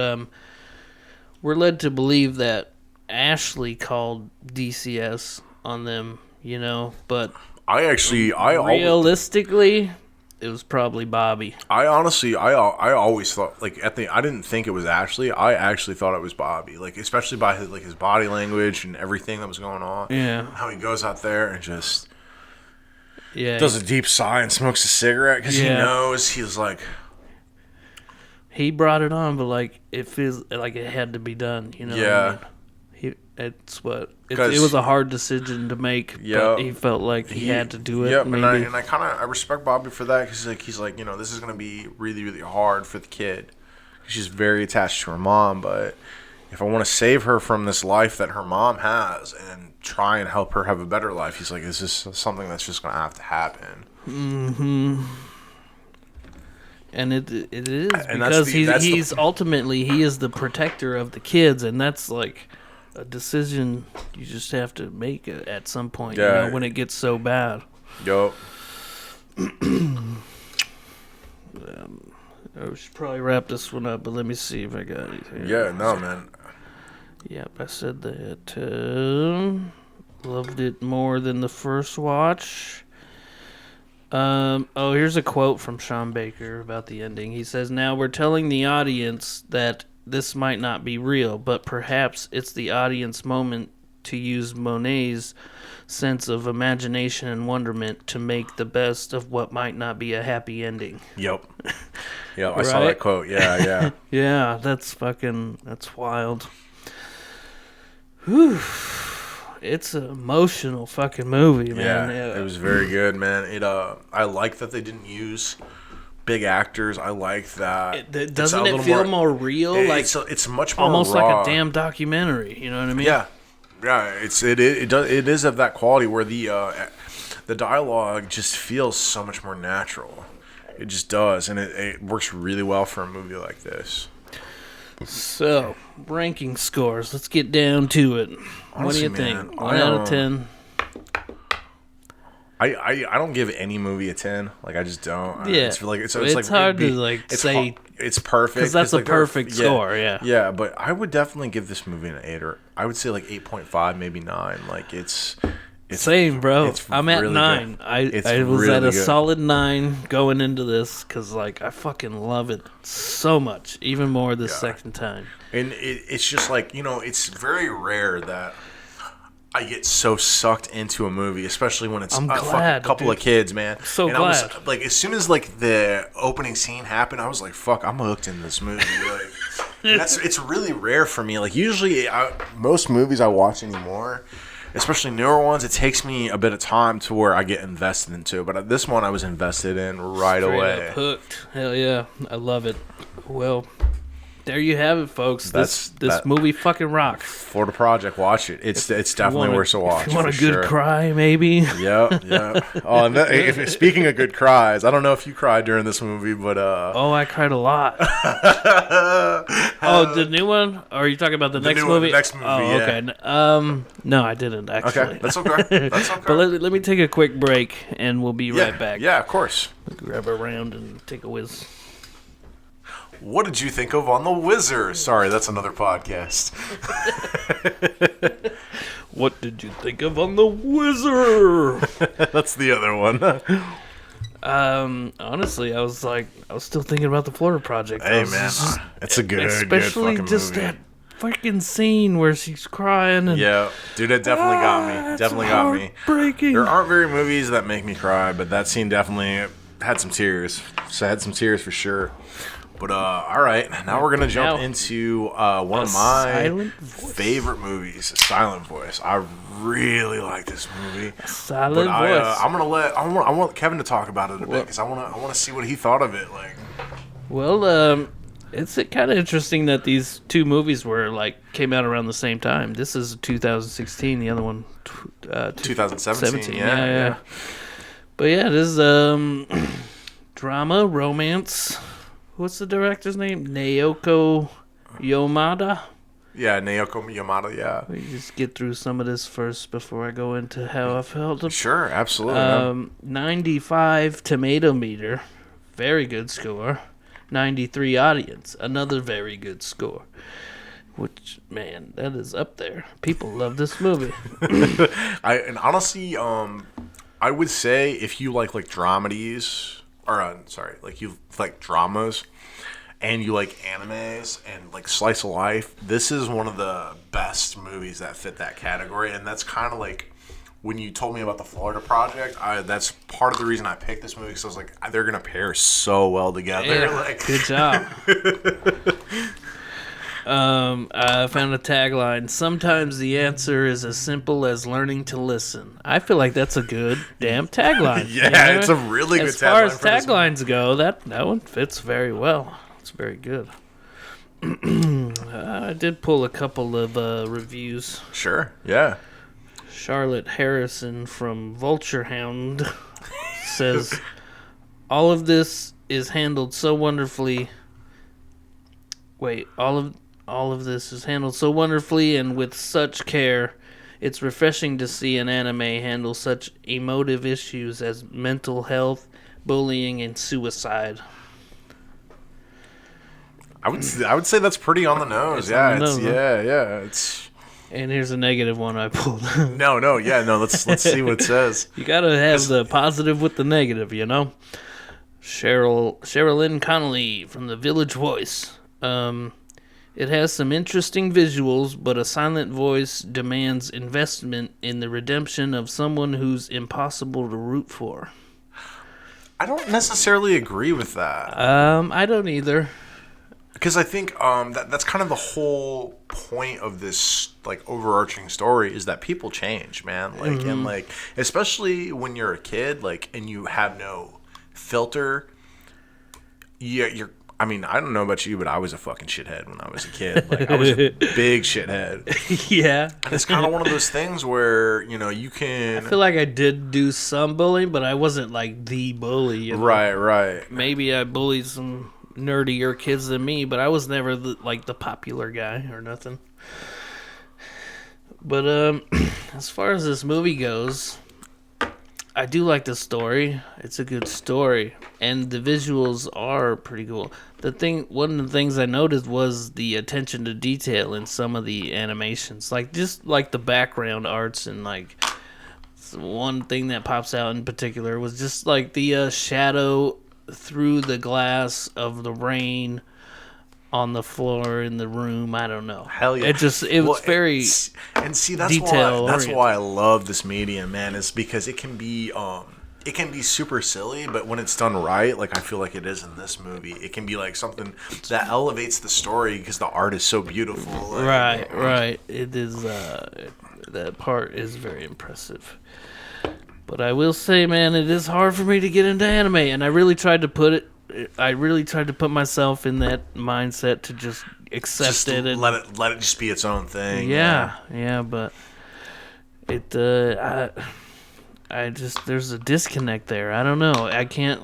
[SPEAKER 1] we're led to believe that Ashley called DCS on them, you know. But realistically, it was probably Bobby.
[SPEAKER 2] I honestly, I always thought, like, I didn't think it was Ashley. I actually thought it was Bobby. Like, especially by his body language and everything that was going on.
[SPEAKER 1] Yeah.
[SPEAKER 2] How he goes out there and just does a deep sigh and smokes a cigarette because he knows he's like.
[SPEAKER 1] He brought it on, but like it feels like it had to be done. You know.
[SPEAKER 2] Yeah.
[SPEAKER 1] What I mean? It was a hard decision to make, but he felt like he had to do it.
[SPEAKER 2] Yep, and I kind of respect Bobby for that because he's like, you know, this is gonna be really, really hard for the kid. She's very attached to her mom, but if I want to save her from this life that her mom has and try and help her have a better life, he's like, this is something that's just gonna have to happen.
[SPEAKER 1] Mm-hmm. And it is because he's ultimately he is the protector of the kids, and that's like a decision you just have to make at some point, you know, when it gets so bad.
[SPEAKER 2] Yup.
[SPEAKER 1] I should probably wrap this one up, but let me see if I got anything.
[SPEAKER 2] Yeah, no, man.
[SPEAKER 1] Yep, I said that. Loved it more than the first watch. Here's a quote from Sean Baker about the ending. He says, "Now we're telling the audience that this might not be real, but perhaps it's the audience moment to use Monet's sense of imagination and wonderment to make the best of what might not be a happy ending."
[SPEAKER 2] Yep. Yeah, I saw that quote. Yeah.
[SPEAKER 1] Yeah, that's wild. Whew. It's an emotional fucking movie, man.
[SPEAKER 2] Yeah, it was very good, man. I like that they didn't use big actors. I like that.
[SPEAKER 1] Doesn't it feel more real?
[SPEAKER 2] It's much more
[SPEAKER 1] almost
[SPEAKER 2] raw.
[SPEAKER 1] like a damn documentary. You know what I mean?
[SPEAKER 2] Yeah. It is of that quality where the dialogue just feels so much more natural. It just does, and it works really well for a movie like this.
[SPEAKER 1] So, ranking scores. Let's get down to it. What do you think? 1 out of 10.
[SPEAKER 2] I don't give any movie a 10. Like, I just don't.
[SPEAKER 1] Yeah.
[SPEAKER 2] It's
[SPEAKER 1] hard to say
[SPEAKER 2] it's perfect.
[SPEAKER 1] Because that's a perfect score, yeah.
[SPEAKER 2] Yeah, but I would definitely give this movie an 8, or I would say like 8.5, maybe 9. Like, it's
[SPEAKER 1] same, bro. I'm at
[SPEAKER 2] really
[SPEAKER 1] 9.
[SPEAKER 2] good.
[SPEAKER 1] I was
[SPEAKER 2] really
[SPEAKER 1] at a
[SPEAKER 2] good.
[SPEAKER 1] solid 9 going into this because, like, I fucking love it so much, even more the second time.
[SPEAKER 2] And it's just like, you know, it's very rare that I get so sucked into a movie, especially when it's a couple of kids, man.
[SPEAKER 1] So glad.
[SPEAKER 2] I was like, as soon as like the opening scene happened, I was like, "Fuck, I'm hooked in this movie." Like, it's really rare for me. Like usually, most movies I watch anymore, especially newer ones, it takes me a bit of time to where I get invested into. But this one, I was invested in right away.
[SPEAKER 1] Straight up hooked. Hell yeah, I love it. Well, There you have it, folks. This movie fucking rocks.
[SPEAKER 2] Florida Project, watch it. It's definitely worth a watch.
[SPEAKER 1] If you want a good cry, maybe.
[SPEAKER 2] Yeah. Oh, and speaking of good cries, I don't know if you cried during this movie, but
[SPEAKER 1] oh, I cried a lot. Oh, the new one? Or are you talking about the next movie?
[SPEAKER 2] The next movie.
[SPEAKER 1] Oh,
[SPEAKER 2] okay.
[SPEAKER 1] No, I didn't actually.
[SPEAKER 2] Okay, that's okay.
[SPEAKER 1] But let me take a quick break, and we'll be right back.
[SPEAKER 2] Yeah, of course.
[SPEAKER 1] Grab a round and take a whiz.
[SPEAKER 2] What did you think of On the Wizard? Sorry, that's another podcast.
[SPEAKER 1] What did you think of On the Wizard?
[SPEAKER 2] That's the other one.
[SPEAKER 1] Honestly, I was still thinking about the Florida Project.
[SPEAKER 2] Hey, man, it's a good
[SPEAKER 1] especially
[SPEAKER 2] good
[SPEAKER 1] just
[SPEAKER 2] movie.
[SPEAKER 1] that freaking scene where she's crying. And,
[SPEAKER 2] yeah, dude, it definitely got me. Definitely got me.
[SPEAKER 1] Breaking.
[SPEAKER 2] There aren't very movies that make me cry, but that scene definitely had some tears. So I had some tears for sure. But all right, now we're gonna jump into one of my favorite movies, Silent Voice. I really like this movie.
[SPEAKER 1] Silent Voice.
[SPEAKER 2] I want Kevin to talk about it a bit because I want to see what he thought of it. Like,
[SPEAKER 1] well, it's kind of interesting that these two movies came out around the same time. This is 2016. The other one,
[SPEAKER 2] 2017. Yeah.
[SPEAKER 1] But yeah, this is drama, romance. What's the director's name? Naoko Yamada?
[SPEAKER 2] Yeah, Naoko Yamada, yeah.
[SPEAKER 1] We just get through some of this first before I go into how I felt.
[SPEAKER 2] Sure, absolutely.
[SPEAKER 1] 95 tomato meter. Very good score. 93 audience. Another very good score. Which, man, that is up there. People love this movie.
[SPEAKER 2] And honestly, I would say if you like dramedies... you like dramas and you like animes and like slice of life, this is one of the best movies that fit that category. And that's kind of like when you told me about the Florida Project, that's part of the reason I picked this movie, because I was like, they're gonna pair so well together.
[SPEAKER 1] Yeah, good job. I found a tagline. Sometimes the answer is as simple as learning to listen. I feel like that's a good damn tagline.
[SPEAKER 2] Yeah, it's a really good tagline.
[SPEAKER 1] As far as taglines go, that one fits very well. It's very good. I did pull a couple of reviews.
[SPEAKER 2] Sure, yeah.
[SPEAKER 1] Charlotte Harrison from Vulture Hound says, all of this is handled so wonderfully. All of this is handled so wonderfully and with such care. It's refreshing to see an anime handle such emotive issues as mental health, bullying, and suicide.
[SPEAKER 2] I would say that's pretty on the nose. It's
[SPEAKER 1] And here's a negative one I pulled.
[SPEAKER 2] No. Let's see what it says.
[SPEAKER 1] You gotta have the positive with the negative, you know. Sherilyn Connolly from The Village Voice. It has some interesting visuals, but a silent voice demands investment in the redemption of someone who's impossible to root for.
[SPEAKER 2] I don't necessarily agree with that.
[SPEAKER 1] I don't either.
[SPEAKER 2] Because I think that's kind of the whole point of this overarching story is that people change, man. And especially when you're a kid, and you have no filter. You're. I mean, I don't know about you, but I was a fucking shithead when I was a kid. I was a big shithead.
[SPEAKER 1] Yeah.
[SPEAKER 2] And it's kind of one of those things where, you can...
[SPEAKER 1] I feel like I did do some bullying, but I wasn't, the bully. You know?
[SPEAKER 2] Right.
[SPEAKER 1] Maybe I bullied some nerdier kids than me, but I was never, the popular guy or nothing. But, as far as this movie goes... I do like the story. It's a good story, and the visuals are pretty cool. One of the things I noticed was the attention to detail in some of the animations, the background arts, and one thing that pops out in particular was just the shadow through the glass of the rain on the floor in the room. I don't know.
[SPEAKER 2] Hell yeah!
[SPEAKER 1] It was very
[SPEAKER 2] and see that's why I love this medium, man. Is because it can be super silly, but when it's done right, I feel like it is in this movie, it can be something that elevates the story because the art is so beautiful.
[SPEAKER 1] Right. It is. That part is very impressive. But I will say, man, it is hard for me to get into anime, and I really tried to put it I really tried to put myself in that mindset to just accept
[SPEAKER 2] Just
[SPEAKER 1] it and
[SPEAKER 2] let it just be its own thing.
[SPEAKER 1] yeah, but it I just there's a disconnect there. I don't know. I can't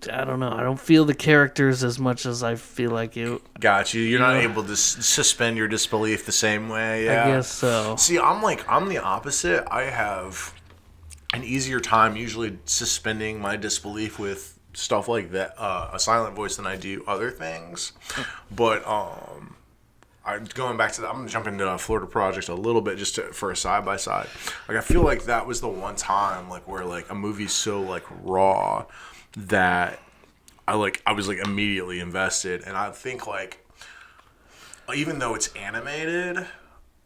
[SPEAKER 1] I don't know. I don't feel the characters as much as I feel like it.
[SPEAKER 2] Got you. You're not able to suspend your disbelief the same way. Yeah.
[SPEAKER 1] I guess so.
[SPEAKER 2] See, I'm the opposite. I have an easier time usually suspending my disbelief with stuff like that, a silent voice, than I do other things. But I'm going back to that. I'm gonna jump into a Florida Project a little bit just for a side by side. Like I feel like that was the one time like where like a movie's so like raw that I was like immediately invested, and I think like even though it's animated,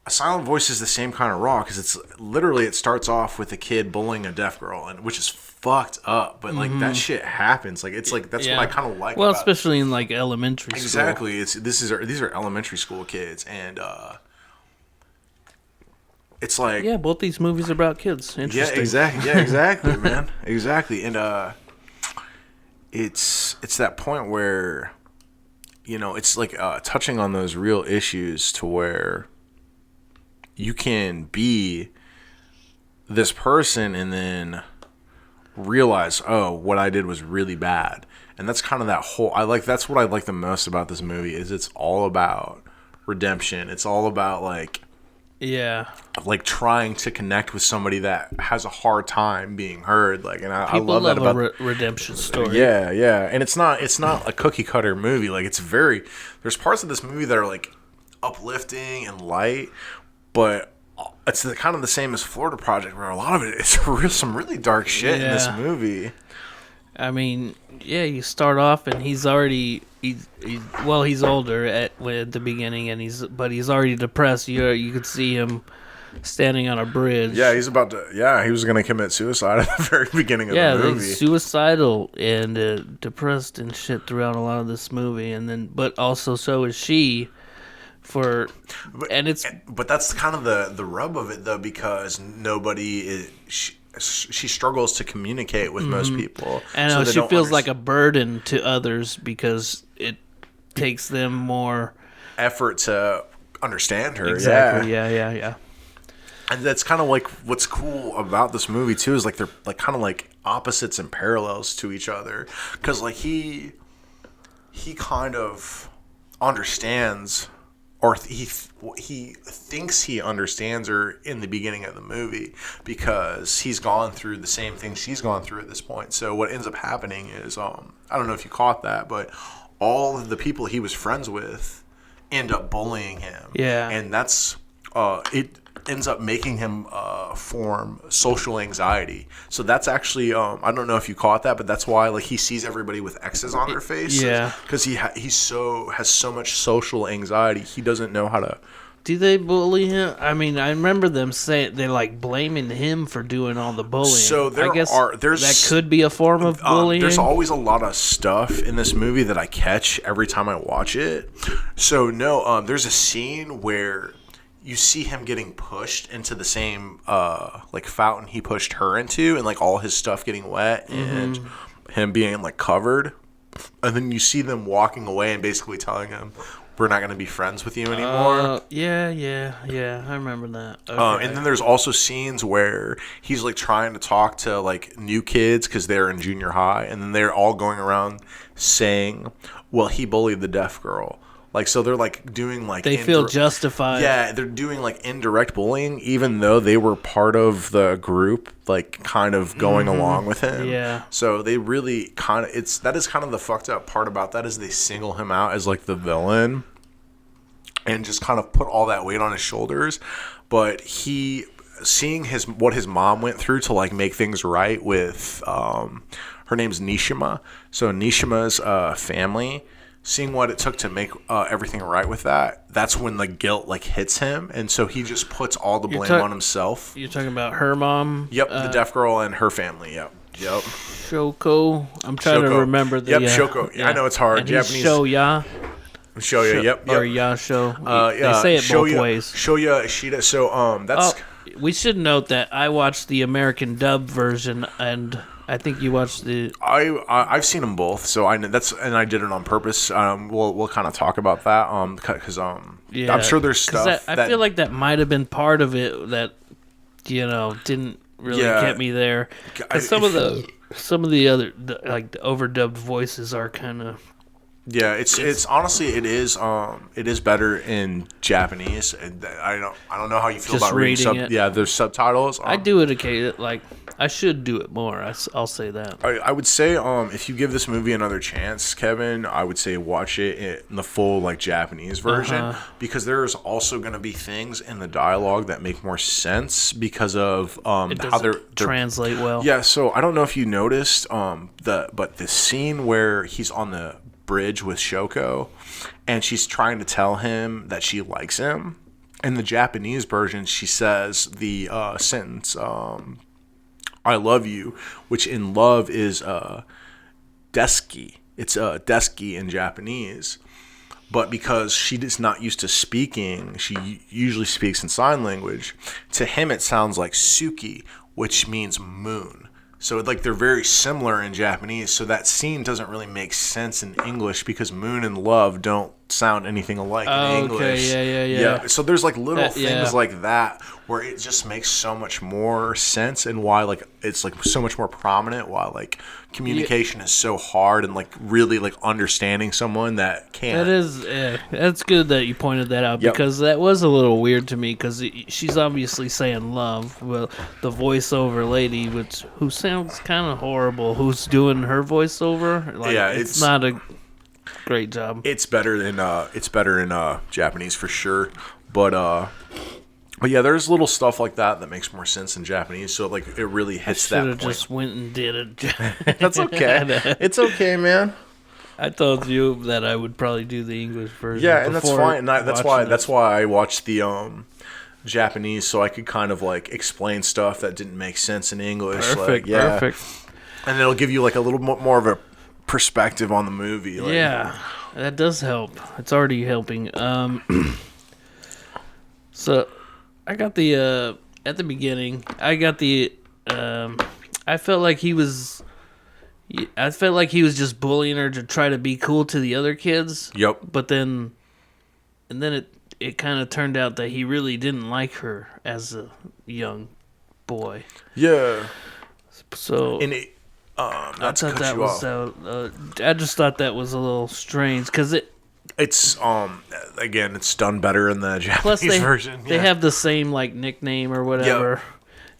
[SPEAKER 2] a silent voice is the same kind of raw because it's literally it starts off with a kid bullying a deaf girl, and which is fucked up, but like that shit happens. Like it's like that's what I kind of like.
[SPEAKER 1] Well,
[SPEAKER 2] about
[SPEAKER 1] especially in like elementary school.
[SPEAKER 2] Exactly. These are elementary school kids, and it's like
[SPEAKER 1] both these movies are about kids. Interesting.
[SPEAKER 2] Yeah, exactly, man, exactly, and it's that point where, you know, it's like touching on those real issues to where you can be this person and then realize, oh, what I did was really bad. And that's kind of that whole, that's what I like the most about this movie is it's all about redemption. It's all about like trying to connect with somebody that has a hard time being heard. Like, and I love that about
[SPEAKER 1] a redemption story.
[SPEAKER 2] Yeah. And it's not a cookie cutter movie. Like there's parts of this movie that are like uplifting and light, but it's kind of the same as Florida Project, where a lot of it is some really dark shit in this movie.
[SPEAKER 1] I mean, you start off and he's already he's older at the beginning, and he's already depressed. You could see him standing on a bridge.
[SPEAKER 2] Yeah, he's about to. Yeah, he was going to commit suicide at the very beginning of the movie.
[SPEAKER 1] Yeah, suicidal and depressed and shit throughout a lot of this movie, but also so is she. But that's kind of the rub of it though, because nobody is. She struggles to communicate with most people. And she feels like a burden to others because it takes them more
[SPEAKER 2] effort to understand her.
[SPEAKER 1] Exactly. Yeah.
[SPEAKER 2] And that's kind of like what's cool about this movie too, is like they're like kind of like opposites and parallels to each other. Because like he kind of understands, or he thinks he understands her in the beginning of the movie because he's gone through the same thing she's gone through at this point. So what ends up happening is, I don't know if you caught that, but all of the people he was friends with end up bullying him.
[SPEAKER 1] Yeah.
[SPEAKER 2] And that's, it ends up making him form social anxiety. So that's actually, I don't know if you caught that, but that's why like he sees everybody with X's on their face.
[SPEAKER 1] Yeah.
[SPEAKER 2] Because he has so much social anxiety, he doesn't know how to.
[SPEAKER 1] Do they bully him? I mean, I remember them saying they're like blaming him for doing all the bullying.
[SPEAKER 2] So
[SPEAKER 1] that could be a form of bullying.
[SPEAKER 2] There's always a lot of stuff in this movie that I catch every time I watch it. So no, there's a scene where you see him getting pushed into the same like fountain he pushed her into, and like all his stuff getting wet and him being like covered, and then you see them walking away and basically telling him, we're not going to be friends with you anymore.
[SPEAKER 1] Yeah, I remember that. Okay.
[SPEAKER 2] And then there's also scenes where he's like trying to talk to like new kids because they're in junior high, and then they're all going around saying, well, he bullied the deaf girl. Like, so they're like doing like
[SPEAKER 1] they feel justified.
[SPEAKER 2] Yeah, they're doing like indirect bullying, even though they were part of the group, like kind of going along with him.
[SPEAKER 1] Yeah.
[SPEAKER 2] So they really kind of that is kind of the fucked up part about that, is they single him out as like the villain, and just kind of put all that weight on his shoulders. But seeing what his mom went through to like make things right with her name's Nishima. So Nishima's family. Seeing what it took to make everything right with that's when the guilt like hits him, and so he just puts all the blame on himself.
[SPEAKER 1] You're talking about her mom?
[SPEAKER 2] Yep, the deaf girl and her family. Yep.
[SPEAKER 1] Shoko. I'm trying to remember the.
[SPEAKER 2] Yep, Shoko. Yeah, I know it's hard.
[SPEAKER 1] And
[SPEAKER 2] Japanese.
[SPEAKER 1] Shoya.
[SPEAKER 2] Yep.
[SPEAKER 1] Or Yasho. They say it both ways.
[SPEAKER 2] Shoya Ishida. So that's.
[SPEAKER 1] We should note that I watched the American dub version, and I think you watched the.
[SPEAKER 2] I've seen them both, so I know and I did it on purpose. We'll kind of talk about that because
[SPEAKER 1] Yeah,
[SPEAKER 2] I'm sure there's stuff
[SPEAKER 1] I feel like that might have been part of it that didn't really get me there. 'Cause some of the other like the overdubbed voices are kind of.
[SPEAKER 2] Yeah, it's honestly it is better in Japanese. And I don't know how you feel
[SPEAKER 1] Just
[SPEAKER 2] about reading
[SPEAKER 1] reading it.
[SPEAKER 2] Yeah, there's subtitles.
[SPEAKER 1] I do it occasionally. Like I should do it more. I'll say that.
[SPEAKER 2] I would say if you give this movie another chance, Kevin, I would say watch it in the full like Japanese version because there's also going to be things in the dialogue that make more sense because of how they're
[SPEAKER 1] translate well.
[SPEAKER 2] Yeah, so I don't know if you noticed but the scene where he's on the bridge with Shoko and she's trying to tell him that she likes him. In the Japanese version, she says the sentence I love you, which in love is deski. It's deski in Japanese. But because she is not used to speaking, she usually speaks in sign language. To him, it sounds like suki, which means moon. So like they're very similar in Japanese. So that scene doesn't really make sense in English because moon and love don't sound anything alike in English.
[SPEAKER 1] Yeah.
[SPEAKER 2] So there's like little things like that where it just makes so much more sense and why like it's like so much more prominent. Why like communication is so hard and like really like understanding someone that can't.
[SPEAKER 1] That's good that you pointed that out because that was a little weird to me because she's obviously saying love. Well, the voiceover lady, who sounds kind of horrible, who's doing her voiceover. Like, it's not a great job.
[SPEAKER 2] It's better in Japanese for sure, but yeah, there's little stuff like that makes more sense in Japanese. So like it really hits that point.
[SPEAKER 1] Just went and did it.
[SPEAKER 2] That's okay. It's okay, man.
[SPEAKER 1] I told you that I would probably do the English version.
[SPEAKER 2] Yeah, and that's fine. And that's why I watched the Japanese so I could kind of like explain stuff that didn't make sense in English.
[SPEAKER 1] Perfect.
[SPEAKER 2] And it'll give you like a little more of a perspective on the movie. Like,
[SPEAKER 1] yeah, that does help. It's already helping. So I got the at the beginning. I got the. I felt like he was just bullying her to try to be cool to the other kids.
[SPEAKER 2] Yep.
[SPEAKER 1] But then it kind of turned out that he really didn't like her as a young boy.
[SPEAKER 2] Yeah.
[SPEAKER 1] So.
[SPEAKER 2] And it.
[SPEAKER 1] I just thought that was a little strange because
[SPEAKER 2] it's again it's done better in the Japanese version.
[SPEAKER 1] They have the same like nickname or whatever,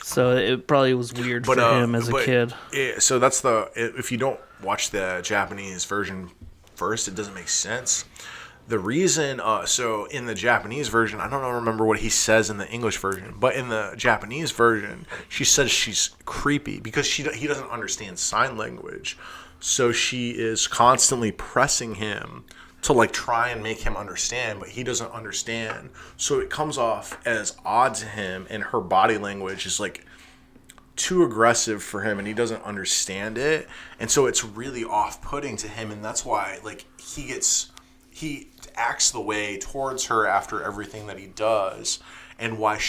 [SPEAKER 1] so it probably was weird for him as a kid.
[SPEAKER 2] So that's if you don't watch the Japanese version first, it doesn't make sense. The reason, so in the Japanese version, I don't remember what he says in the English version, but in the Japanese version, she says she's creepy because he doesn't understand sign language. So she is constantly pressing him to like try and make him understand, but he doesn't understand. So it comes off as odd to him, and her body language is like too aggressive for him, and he doesn't understand it. And so it's really off-putting to him, and that's why like he acts the way towards her after everything that he does, and why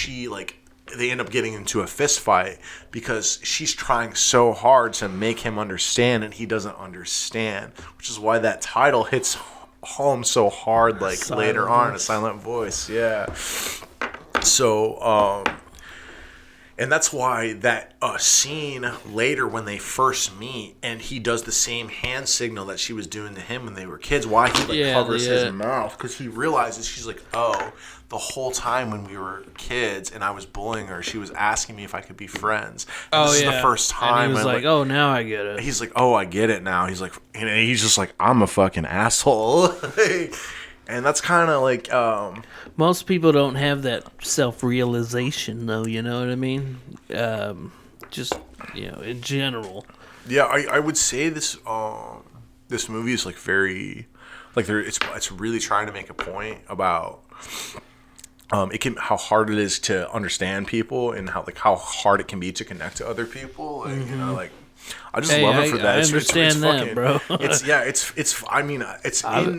[SPEAKER 2] they end up getting into a fist fight because she's trying so hard to make him understand and he doesn't understand, which is why that title hits home so hard like later on, A Silent Voice. Yeah. So and that's why that scene later when they first meet and he does the same hand signal that she was doing to him when they were kids, why he covers his mouth, because he realizes she's like, oh, the whole time when we were kids and I was bullying her, she was asking me if I could be friends. And this is the first time.
[SPEAKER 1] And he was like, oh, now I get it.
[SPEAKER 2] He's like, oh, I get it now. He's like, and he's just like, I'm a fucking asshole. And that's kind of like...
[SPEAKER 1] most people don't have that self-realization, though, you know what I mean? Just, in general.
[SPEAKER 2] Yeah, I would say this movie is, like, very... Like, it's really trying to make a point about... how hard it is to understand people and how hard it can be to connect to other people. Like, I just love it for that.
[SPEAKER 1] I understand that, fucking, bro.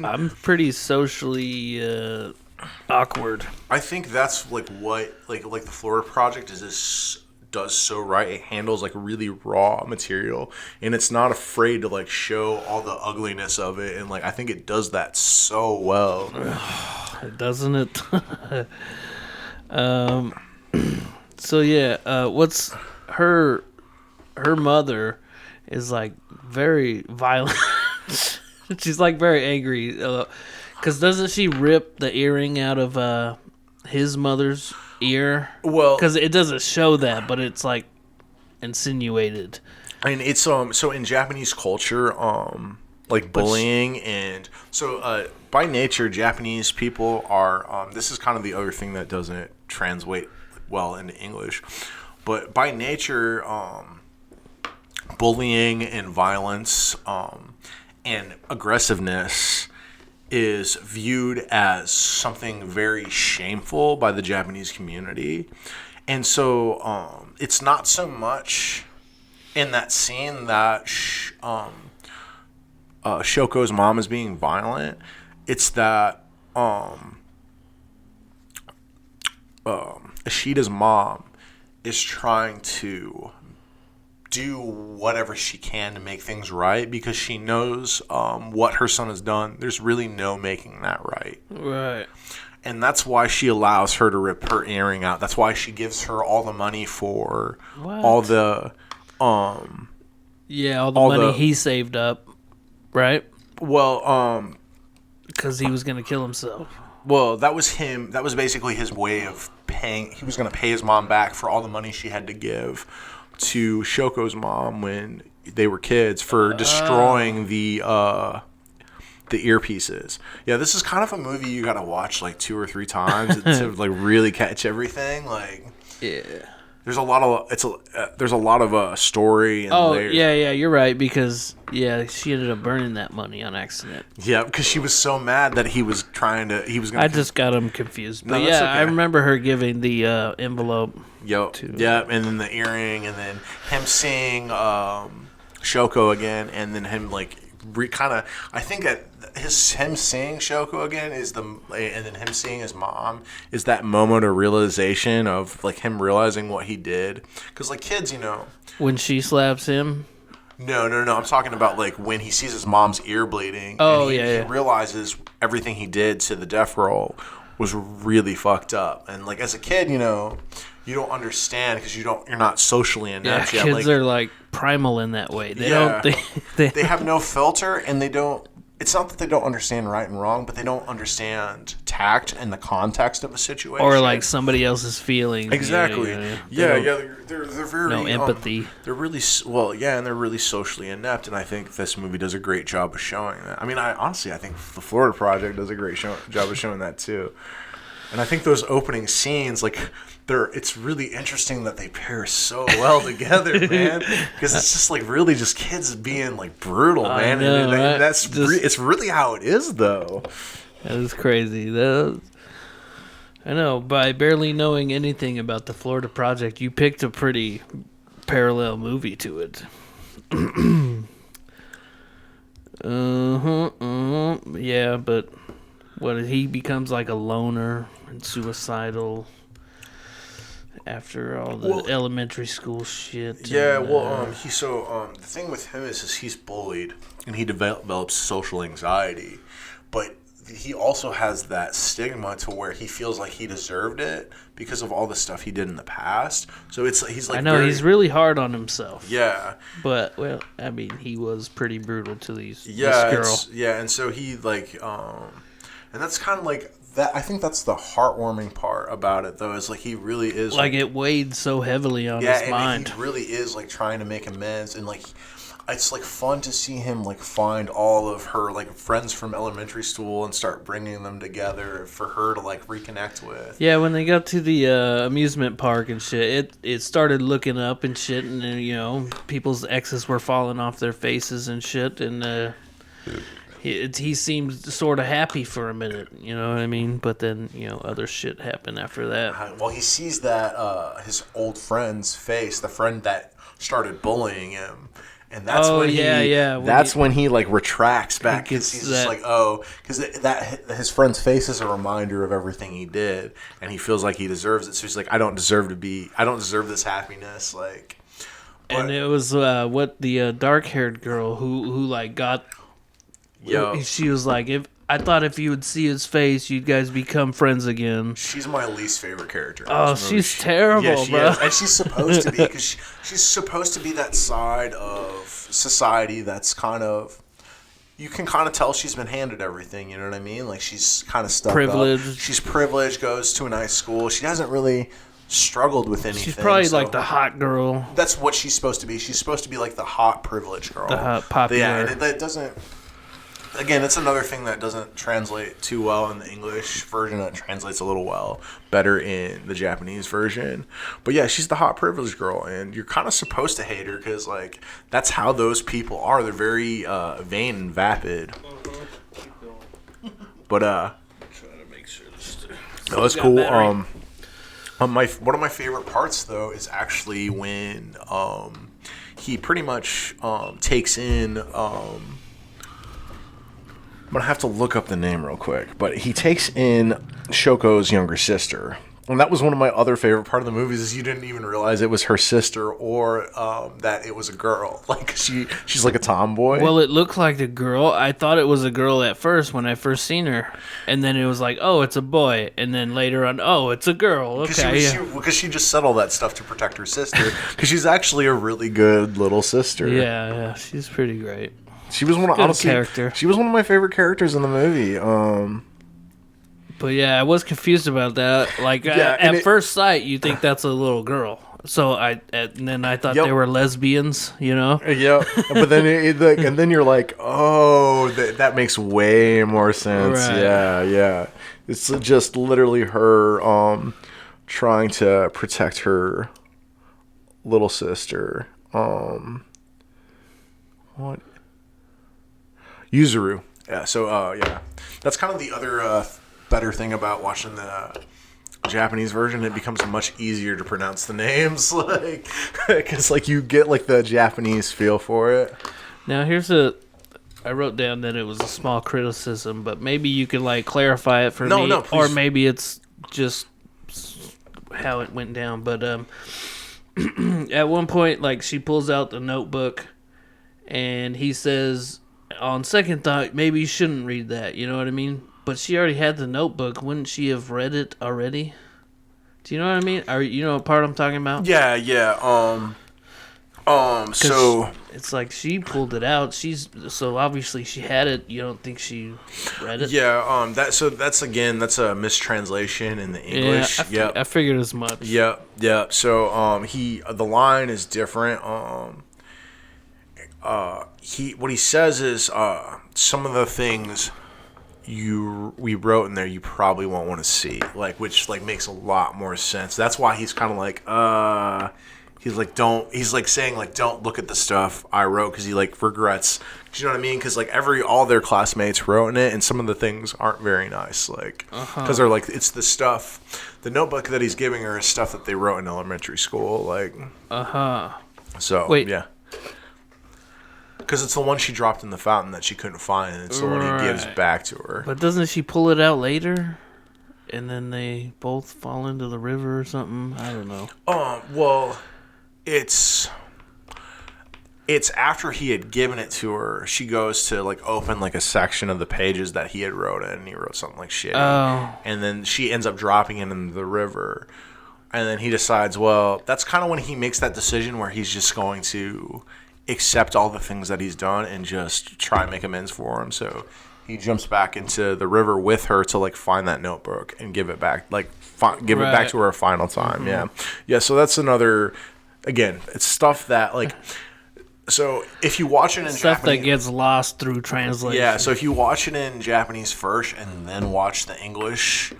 [SPEAKER 1] I'm pretty socially awkward.
[SPEAKER 2] I think that's like what like the Florida Project is this does so right. It handles like really raw material, and it's not afraid to like show all the ugliness of it. And like I think it does that so well.
[SPEAKER 1] Doesn't it? So yeah, what's her mother is like very violent. She's like very angry because doesn't she rip the earring out of his mother's ear?
[SPEAKER 2] Well,
[SPEAKER 1] because it doesn't show that, but it's like insinuated.
[SPEAKER 2] And it's so in Japanese culture, like bullying and so by nature, Japanese people are this is kind of the other thing that doesn't translate well into English, but by nature, bullying and violence and aggressiveness is viewed as something very shameful by the Japanese community, and so it's not so much in that scene that Shoko's mom is being violent. It's that Ishida's mom is trying to do whatever she can to make things right because she knows what her son has done. There's really no making that right.
[SPEAKER 1] Right.
[SPEAKER 2] And that's why she allows her to rip her earring out. That's why she gives her all the money for all the
[SPEAKER 1] all the money he saved up, right?
[SPEAKER 2] Well,
[SPEAKER 1] because he was gonna kill himself.
[SPEAKER 2] Well, that was him. That was basically his way of paying. He was going to pay his mom back for all the money she had to give to Shoko's mom when they were kids for destroying the earpieces. Yeah, this is kind of a movie you got to watch like 2 or 3 times to like really catch everything. Like,
[SPEAKER 1] yeah.
[SPEAKER 2] There's a lot of story. And
[SPEAKER 1] yeah, you're right because she ended up burning that money on accident.
[SPEAKER 2] Yeah, because she was so mad that he was going to.
[SPEAKER 1] I just got him confused, but
[SPEAKER 2] okay.
[SPEAKER 1] I remember her giving the envelope.
[SPEAKER 2] Yep, and then the earring, and then him seeing Shoko again, and then him like I think that him seeing Shoko again and then him seeing his mom is that moment of realization of like him realizing what he did. Because like kids,
[SPEAKER 1] when she slaps him.
[SPEAKER 2] No. I'm talking about like when he sees his mom's ear bleeding.
[SPEAKER 1] Oh,
[SPEAKER 2] he realizes everything he did to the deaf girl was really fucked up. And like as a kid, you don't understand because you're not socially inept yet.
[SPEAKER 1] Kids are like primal in that way. They
[SPEAKER 2] have no filter, and they don't. It's not that they don't understand right and wrong, but they don't understand tact and the context of a situation,
[SPEAKER 1] or like somebody else's feelings.
[SPEAKER 2] Exactly. They're very
[SPEAKER 1] no empathy.
[SPEAKER 2] They're really and they're really socially inept, and I think this movie does a great job of showing that. I mean, I think the Florida Project does a great job of showing that too. And I think those opening scenes, like, it's really interesting that they pair so well together, man. Because it's just like really just kids being like brutal, man.
[SPEAKER 1] Know,
[SPEAKER 2] and it's really how it is, though.
[SPEAKER 1] That is crazy. I know. By barely knowing anything about the Florida Project, you picked a pretty parallel movie to it. Yeah, but he becomes like a loner and suicidal after all the elementary school shit.
[SPEAKER 2] Yeah, the thing with him is he's bullied and he develops social anxiety, but he also has that stigma to where he feels like he deserved it because of all the stuff he did in the past. So he's like, I know
[SPEAKER 1] he's really hard on himself.
[SPEAKER 2] Yeah,
[SPEAKER 1] but I mean, he was pretty brutal to this girl.
[SPEAKER 2] And so he like and that's kind of like that. I think that's the heartwarming part about it, though, is like he really is
[SPEAKER 1] like it weighed so heavily on his mind.
[SPEAKER 2] He really is like trying to make amends, and like it's like fun to see him like find all of her like friends from elementary school and start bringing them together for her to like reconnect with.
[SPEAKER 1] Yeah, when they got to the amusement park and shit, it started looking up and shit, and then, people's exes were falling off their faces and shit, and he seemed sort of happy for a minute, you know what I mean? But then, other shit happened after that.
[SPEAKER 2] Well, he sees that his old friend's face, the friend that started bullying him, And that's
[SPEAKER 1] Oh,
[SPEAKER 2] when
[SPEAKER 1] yeah,
[SPEAKER 2] he,
[SPEAKER 1] yeah.
[SPEAKER 2] that's when he like retracts back because
[SPEAKER 1] gets
[SPEAKER 2] he's just
[SPEAKER 1] that-
[SPEAKER 2] like, oh, because that his friend's face is a reminder of everything he did, and he feels like he deserves it. So he's like, I don't deserve this happiness. Like,
[SPEAKER 1] And it was what the dark-haired girl who like got.
[SPEAKER 2] yo,
[SPEAKER 1] She was like, if you would see his face, you guys become friends again.
[SPEAKER 2] she's my least favorite character. In
[SPEAKER 1] Oh,
[SPEAKER 2] this movie.
[SPEAKER 1] she's terrible,
[SPEAKER 2] yeah, she
[SPEAKER 1] bro.
[SPEAKER 2] is. And she's supposed to be because she's supposed to be that side of society that's kind of. You can kind of tell she's been handed everything. You know what I mean? Like she's kind of stuck
[SPEAKER 1] Privileged.
[SPEAKER 2] up. She's privileged. Goes to a nice school. She hasn't really struggled with anything.
[SPEAKER 1] She's probably
[SPEAKER 2] so
[SPEAKER 1] like the hot girl.
[SPEAKER 2] That's what she's supposed to be. She's supposed to be like the hot privileged girl.
[SPEAKER 1] The hot popular.
[SPEAKER 2] Yeah, and that doesn't. Again, it's another thing that doesn't translate too well in the English version. It translates a little better in the Japanese version. But yeah, she's the hot privileged girl, and you're kind of supposed to hate her because like that's how those people are. They're very vain and vapid. But
[SPEAKER 1] Trying to make sure this.
[SPEAKER 2] no, that's cool. One of my favorite parts though is actually when he pretty much takes in. I'm gonna have to look up the name real quick, but he takes in Shoko's younger sister, and that was one of my other favorite part of the movies. Is you didn't even realize it was her sister or that it was a girl. Like she's like a tomboy.
[SPEAKER 1] Well, it looked like a girl. I thought it was a girl at first when I first seen her, and then it was like, oh, it's a boy, and then later on, oh, it's a girl. Okay,
[SPEAKER 2] because she just said all that stuff to protect her sister. Because she's actually a really good little sister.
[SPEAKER 1] yeah, she's pretty great.
[SPEAKER 2] She was one of
[SPEAKER 1] Good
[SPEAKER 2] honestly,
[SPEAKER 1] character.
[SPEAKER 2] She was one of my favorite characters in the movie.
[SPEAKER 1] But yeah, I was confused about that. Like at first sight, you think that's a little girl. So and then I thought
[SPEAKER 2] Yep.
[SPEAKER 1] they were lesbians. You know?
[SPEAKER 2] Yeah, but then and then you're like, oh, that makes way more sense.
[SPEAKER 1] Right.
[SPEAKER 2] Yeah. It's just literally her trying to protect her little sister. What? Yuzuru. Yeah. So yeah, that's kind of the other better thing about watching the Japanese version. It becomes much easier to pronounce the names, like because like you get like the Japanese feel for it.
[SPEAKER 1] Now I wrote down that it was a small criticism, but maybe you could like clarify it for me,
[SPEAKER 2] No,
[SPEAKER 1] or
[SPEAKER 2] please.
[SPEAKER 1] maybe it's just how it went down. But at one point, like she pulls out the notebook, and he says, on second thought, maybe you shouldn't read that. You know what I mean? But she already had the notebook. Wouldn't she have read it already? Do you know what I mean? You know what part I'm talking about?
[SPEAKER 2] Yeah. So
[SPEAKER 1] It's like she pulled it out. So obviously she had it. You don't think she read it?
[SPEAKER 2] yeah. That's a mistranslation in the English.
[SPEAKER 1] Yeah, I figured as much.
[SPEAKER 2] Yeah. So the line is different. What he says is some of the things we wrote in there you probably won't want to see, like, which like makes a lot more sense. That's why he's kind of like he's saying like don't look at the stuff I wrote because he like regrets. Do you know what I mean? Because like all their classmates wrote in it, and some of the things aren't very nice, like because they're like it's the stuff, the notebook that he's giving her is stuff that they wrote in elementary school, like So
[SPEAKER 1] Wait.
[SPEAKER 2] yeah. Because it's the one she dropped in the fountain that she couldn't find, and it's the one he gives back to her.
[SPEAKER 1] But doesn't she pull it out later? And then they both fall into the river or something? I don't know.
[SPEAKER 2] Well, it's after he had given it to her. She goes to like open like a section of the pages that he had wrote in, and he wrote something like shitty.
[SPEAKER 1] Oh.
[SPEAKER 2] And then she ends up dropping it into the river. And then he decides, well, that's kind of when he makes that decision where he's just going to accept all the things that he's done and just try and make amends for him. So he jumps back into the river with her to like find that notebook and give it back, like give it back to her a final time. Yeah. So that's another. Again, it's stuff that like. So if you watch it in
[SPEAKER 1] Stuff
[SPEAKER 2] Japanese,
[SPEAKER 1] that gets lost through translation.
[SPEAKER 2] yeah. So if you watch it in Japanese first and then watch the English,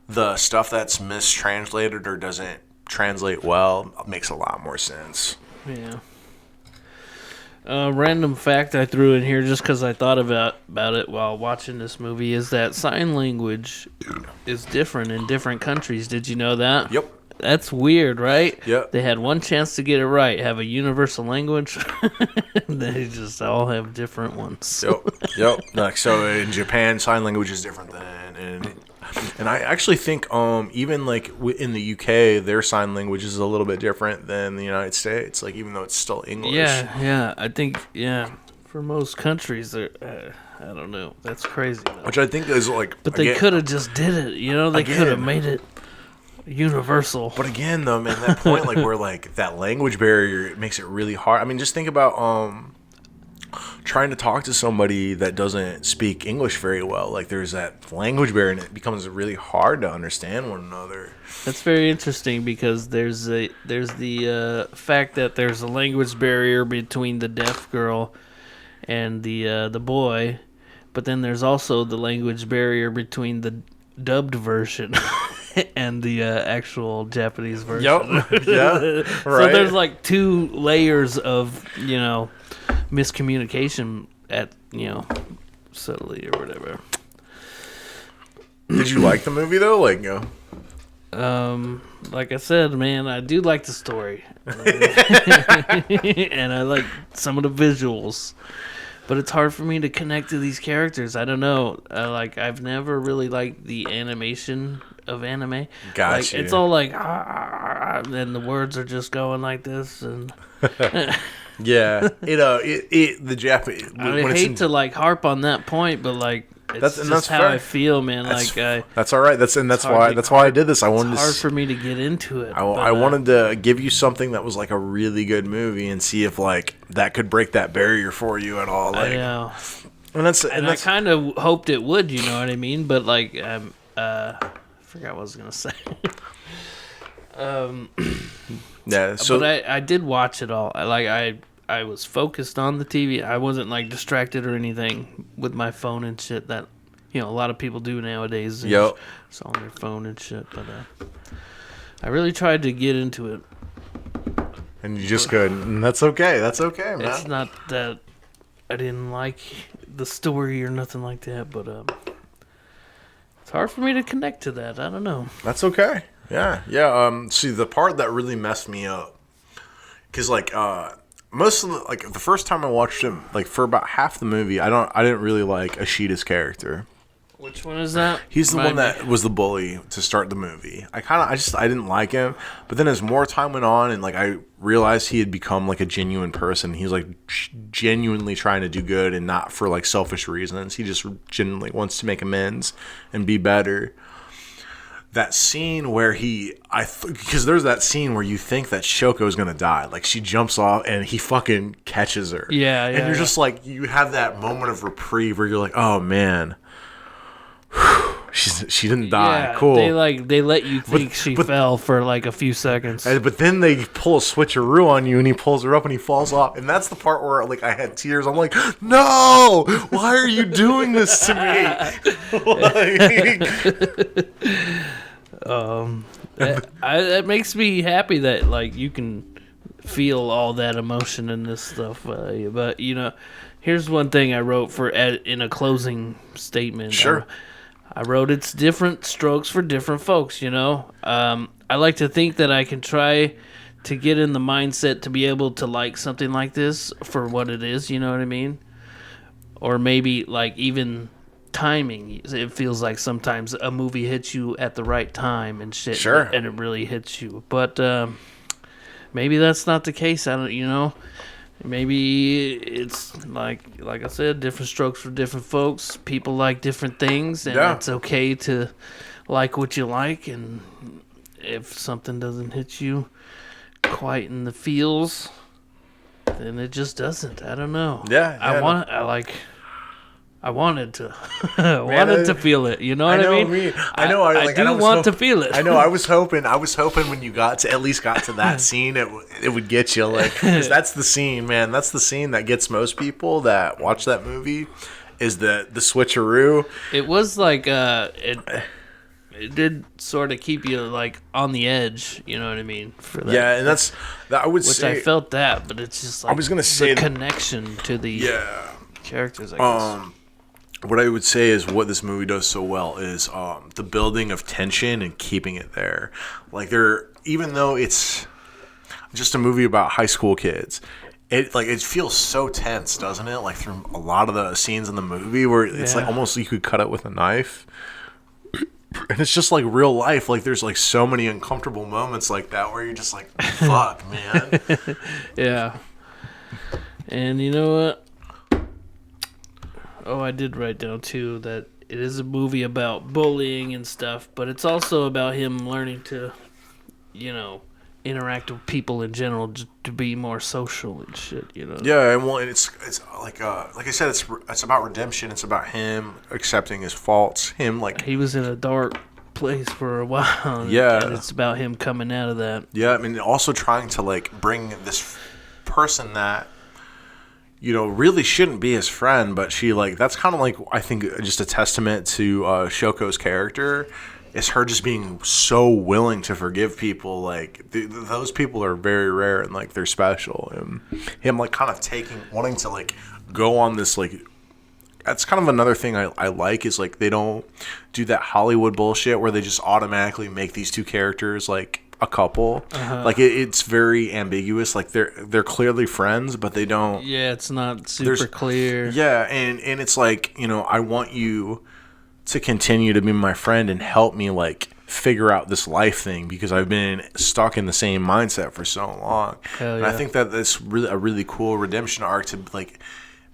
[SPEAKER 2] the stuff that's mistranslated or doesn't translate well makes a lot more sense.
[SPEAKER 1] Yeah. Random fact I threw in here just because I thought about it while watching this movie is that sign language is different in different countries. Did you know that?
[SPEAKER 2] Yep.
[SPEAKER 1] That's weird, right?
[SPEAKER 2] Yep.
[SPEAKER 1] They had one chance to get it right, have a universal language. They just all have different ones.
[SPEAKER 2] Yep. Like, so in Japan, sign language is different than and I actually think even like in the UK, their sign language is a little bit different than the United States. Like, even though it's still English.
[SPEAKER 1] Yeah. I think for most countries, I don't know. That's crazy. Though.
[SPEAKER 2] Which I think is like.
[SPEAKER 1] But they could have just did it. You know, they could have made it universal.
[SPEAKER 2] But again, though, man, that point, like, where like that language barrier, it makes it really hard. I mean, just think about trying to talk to somebody that doesn't speak English very well. Like, there's that language barrier, and it becomes really hard to understand one another.
[SPEAKER 1] That's very interesting because there's the fact that there's a language barrier between the deaf girl and the boy, but then there's also the language barrier between the dubbed version and the actual Japanese version.
[SPEAKER 2] Yep. Yeah. Right.
[SPEAKER 1] So there's like two layers of miscommunication at subtly or whatever.
[SPEAKER 2] Did you like the movie though? Like,
[SPEAKER 1] like I said, man, I do like the story, and I like some of the visuals, but it's hard for me to connect to these characters. I don't know. I've never really liked the animation of anime.
[SPEAKER 2] Gotcha.
[SPEAKER 1] It's all like, and the words are just going like this, and
[SPEAKER 2] yeah, the Japanese.
[SPEAKER 1] I hate to like harp on that point, but like. It's that's how fair. I feel, man.
[SPEAKER 2] That's all right. That's why I did this.
[SPEAKER 1] It's hard for me to get into it.
[SPEAKER 2] I wanted to give you something that was like a really good movie and see if like that could break that barrier for you at all. Like,
[SPEAKER 1] I know.
[SPEAKER 2] And
[SPEAKER 1] I kind of hoped it would. You know what I mean? But like, I forgot what I was gonna say.
[SPEAKER 2] Yeah. So,
[SPEAKER 1] but I did watch it all. I was focused on the TV. I wasn't like distracted or anything with my phone and shit that a lot of people do nowadays.
[SPEAKER 2] Yep.
[SPEAKER 1] It's on their phone and shit. But I really tried to get into it.
[SPEAKER 2] And you just couldn't. And that's okay. That's okay, man.
[SPEAKER 1] It's not that I didn't like the story or nothing like that, but it's hard for me to connect to that. I don't know.
[SPEAKER 2] That's okay. Yeah. See, the part that really messed me up, because like most of the first time I watched him, like for about half the movie, I didn't really like Ashida's character.
[SPEAKER 1] Which one is that?
[SPEAKER 2] He's the one that was the bully to start the movie. I didn't like him, but then as more time went on and like I realized he had become like a genuine person. He was like genuinely trying to do good and not for like selfish reasons. He just genuinely wants to make amends and be better. That scene where because there's that scene where you think that Shoko is gonna die, like she jumps off and he fucking catches her.
[SPEAKER 1] Yeah.
[SPEAKER 2] And you're just like, you have that moment of reprieve where you're like, oh man, she didn't die.
[SPEAKER 1] Yeah,
[SPEAKER 2] cool.
[SPEAKER 1] They let you think she fell for like a few seconds.
[SPEAKER 2] But then they pull a switcheroo on you and he pulls her up and he falls off. And that's the part where like I had tears. I'm like, no, why are you doing this to me?
[SPEAKER 1] That makes me happy that like you can feel all that emotion in this stuff. But here's one thing I wrote in a closing statement.
[SPEAKER 2] Sure.
[SPEAKER 1] I wrote it's different strokes for different folks. I like to think that I can try to get in the mindset to be able to like something like this for what it is. You know what I mean? Or maybe like even timing. It feels like sometimes a movie hits you at the right time and shit.
[SPEAKER 2] Sure.
[SPEAKER 1] And it really hits you. But maybe that's not the case. I don't. Maybe it's like I said, different strokes for different folks. People like different things, and it's okay to like what you like. And if something doesn't hit you quite in the feels, then it just doesn't. I don't know.
[SPEAKER 2] Yeah.
[SPEAKER 1] I wanted to. wanted to feel it. You know what I mean?
[SPEAKER 2] I know.
[SPEAKER 1] I do want to feel it.
[SPEAKER 2] I know. I was hoping when you at least got to that scene, it would get you. Like, 'cause that's the scene, man. That's the scene that gets most people that watch that movie. Is the switcheroo?
[SPEAKER 1] It was like it did sort of keep you like on the edge. You know what I mean? For that.
[SPEAKER 2] Yeah, and that I would say.
[SPEAKER 1] Which I felt that, but it's just like
[SPEAKER 2] I was gonna say
[SPEAKER 1] the connection to the characters. I guess.
[SPEAKER 2] what I would say is what this movie does so well is the building of tension and keeping it there. Like even though it's just a movie about high school kids, it feels so tense, doesn't it? Like through a lot of the scenes in the movie where it's like almost you could cut it with a knife. And it's just like real life. Like there's like so many uncomfortable moments like that where you're just like, fuck, man.
[SPEAKER 1] Yeah. And you know what? Oh, I did write down too that it is a movie about bullying and stuff, but it's also about him learning to, interact with people in general, just to be more social and shit.
[SPEAKER 2] Yeah, and well, it's like I said, it's about redemption. It's about him accepting his faults. Him like
[SPEAKER 1] he was in a dark place for a while.
[SPEAKER 2] Yeah,
[SPEAKER 1] and it's about him coming out of that.
[SPEAKER 2] Yeah, I mean, also trying to like bring this person that really shouldn't be his friend, but she like that's kind of like I think just a testament to Shoko's character. Is her just being so willing to forgive people. Like those people are very rare and like they're special. And him like kind of wanting to like go on this like. That's kind of another thing I like is like they don't do that Hollywood bullshit where they just automatically make these two characters like a couple. Like it's very ambiguous. Like they're clearly friends, but they don't.
[SPEAKER 1] Yeah, it's not super clear.
[SPEAKER 2] Yeah, and it's like I want you to continue to be my friend and help me like figure out this life thing because I've been stuck in the same mindset for so long.
[SPEAKER 1] Hell
[SPEAKER 2] and
[SPEAKER 1] yeah.
[SPEAKER 2] I think that that's really a really cool redemption arc to like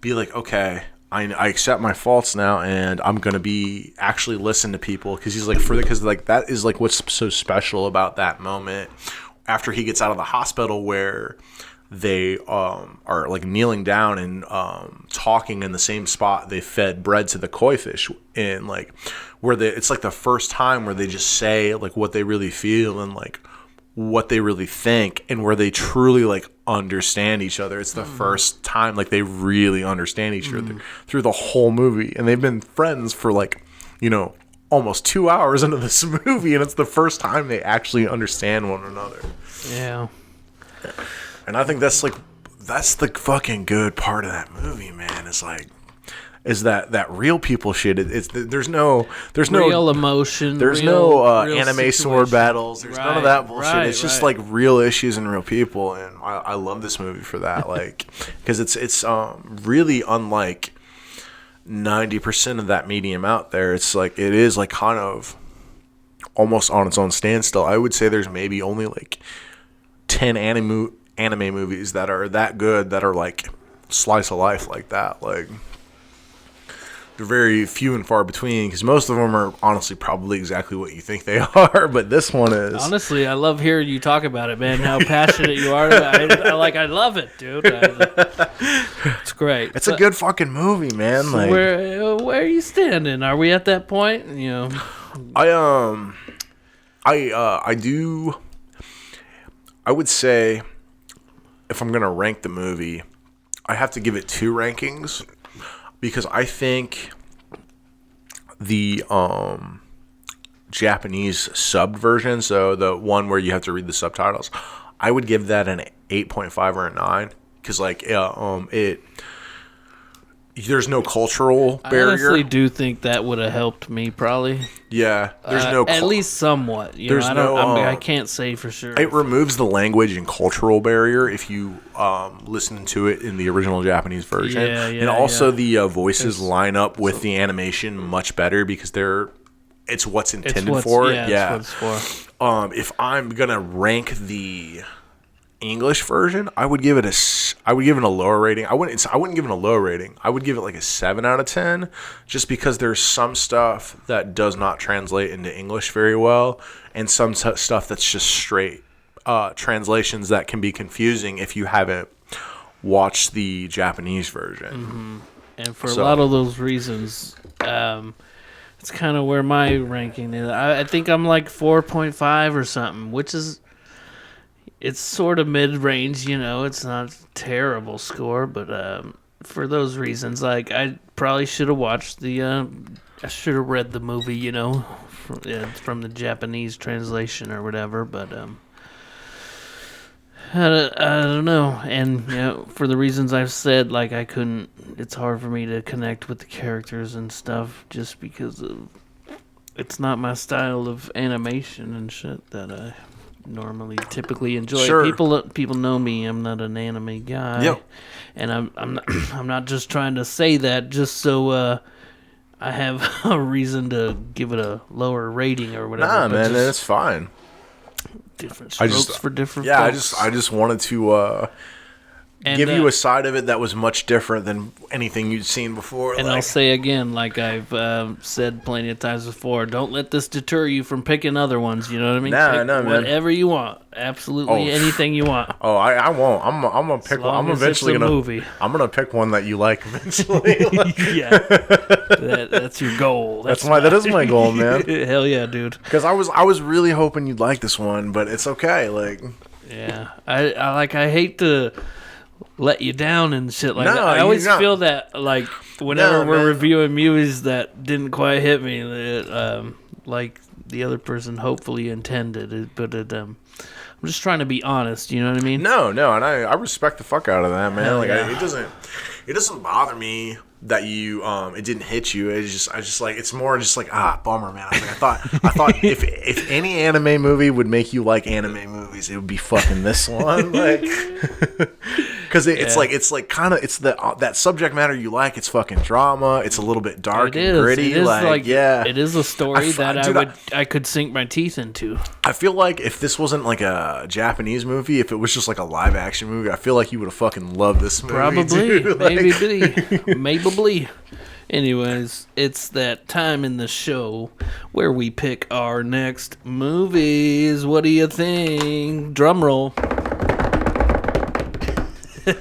[SPEAKER 2] be like, okay, I accept my faults now and I'm gonna be actually listen to people because he's like because like that is like what's so special about that moment after he gets out of the hospital where they are like kneeling down and talking in the same spot they fed bread to the koi fish and like where it's like the first time where they just say like what they really feel and like what they really think and where they truly like understand each other. It's the first time like they really understand each other through the whole movie, and they've been friends for like almost 2 hours into this movie, and it's the first time they actually understand one another.
[SPEAKER 1] Yeah.
[SPEAKER 2] And I think that's the fucking good part of that movie, man. It's like, is that real people shit? There's no
[SPEAKER 1] real emotion.
[SPEAKER 2] There's
[SPEAKER 1] real,
[SPEAKER 2] no
[SPEAKER 1] real
[SPEAKER 2] anime
[SPEAKER 1] situation.
[SPEAKER 2] sword battles. There's none of that bullshit.
[SPEAKER 1] Right,
[SPEAKER 2] it's just like real issues and real people, and I love this movie for that. Like, because it's really unlike 90% of that medium out there. It's like it is like kind of almost on its own standstill. I would say there's maybe only like 10 anime movies that are that good that are like slice of life like that. Like they're very few and far between because most of them are honestly probably exactly what you think they are, but this one is.
[SPEAKER 1] Honestly, I love hearing you talk about it, man. How passionate you are. I love it, dude. It's great.
[SPEAKER 2] It's a good fucking movie, man.
[SPEAKER 1] So
[SPEAKER 2] like
[SPEAKER 1] where are you standing? Are we at that point?
[SPEAKER 2] I would say if I'm gonna rank the movie, I have to give it 2 rankings because I think the Japanese subbed version, so the one where you have to read the subtitles, I would give that an 8.5 or a 9 because like there's no cultural barrier.
[SPEAKER 1] I honestly do think that would have helped me probably.
[SPEAKER 2] Yeah, there's
[SPEAKER 1] at least somewhat. I can't say for sure.
[SPEAKER 2] It removes the language and cultural barrier if you listen to it in the original Japanese version. And also the voices line up with the animation much better because it's what's intended for it.
[SPEAKER 1] Yeah, it's what it's for.
[SPEAKER 2] If I'm gonna rank the English version, I would give it a lower rating. I wouldn't give it a low rating. I would give it like a 7 out of 10 just because there's some stuff that does not translate into English very well and some stuff that's just straight translations that can be confusing if you haven't watched the Japanese version.
[SPEAKER 1] Mm-hmm. And for a lot of those reasons, it's kind of where my ranking is. I think I'm like 4.5 or something, which is it's sort of mid-range, It's not a terrible score, but for those reasons, like I probably should have watched I should have read the movie, from the Japanese translation or whatever. But I don't know, and for the reasons I've said, like I couldn't. It's hard for me to connect with the characters and stuff, just because of it's not my style of animation and shit that I normally typically enjoy.
[SPEAKER 2] Sure.
[SPEAKER 1] People know me. I'm not an anime guy.
[SPEAKER 2] Yep.
[SPEAKER 1] And I'm not just trying to say that just so I have a reason to give it a lower rating or whatever.
[SPEAKER 2] Nah, man, that's fine.
[SPEAKER 1] Different strokes for different folks.
[SPEAKER 2] I just wanted to give you a side of it that was much different than anything you'd seen before.
[SPEAKER 1] And I'll say again, like I've said plenty of times before, don't let this deter you from picking other ones. You know what I mean?
[SPEAKER 2] Nah, no, man.
[SPEAKER 1] Whatever you want, absolutely anything you want.
[SPEAKER 2] Oh, I won't. I'm gonna pick one. I'm eventually gonna.
[SPEAKER 1] Movie.
[SPEAKER 2] I'm gonna pick one that you like eventually.
[SPEAKER 1] Yeah, that's your goal.
[SPEAKER 2] That is my goal, man.
[SPEAKER 1] Hell yeah, dude.
[SPEAKER 2] Because I was really hoping you'd like this one, but it's okay. Like,
[SPEAKER 1] yeah, I hate to let you down and shit like
[SPEAKER 2] No,
[SPEAKER 1] that. I always
[SPEAKER 2] you're not.
[SPEAKER 1] feel that, like, whenever we're
[SPEAKER 2] man.
[SPEAKER 1] reviewing movies that didn't quite hit me, like the other person hopefully intended it, but I'm just trying to be honest, you know what I mean?
[SPEAKER 2] no, and I respect the fuck out of that, man.
[SPEAKER 1] Hell
[SPEAKER 2] Like,
[SPEAKER 1] yeah.
[SPEAKER 2] it doesn't bother me that you it didn't hit you. I just like, it's more just like, bummer, man. I thought if any anime movie would make you like anime movies, it would be fucking this one. Like, because it's like kind of, it's that subject matter you like. It's fucking drama. It's a little bit dark and gritty.
[SPEAKER 1] It is like
[SPEAKER 2] yeah,
[SPEAKER 1] it is a story that
[SPEAKER 2] dude,
[SPEAKER 1] I could sink my teeth into.
[SPEAKER 2] I feel like if this wasn't like a Japanese movie, if it was just like a live action movie, I feel like you would have fucking loved this movie.
[SPEAKER 1] Probably,
[SPEAKER 2] dude. Like,
[SPEAKER 1] maybe. Anyways, it's that time in the show where we pick our next movies. What do you think? Drum roll. You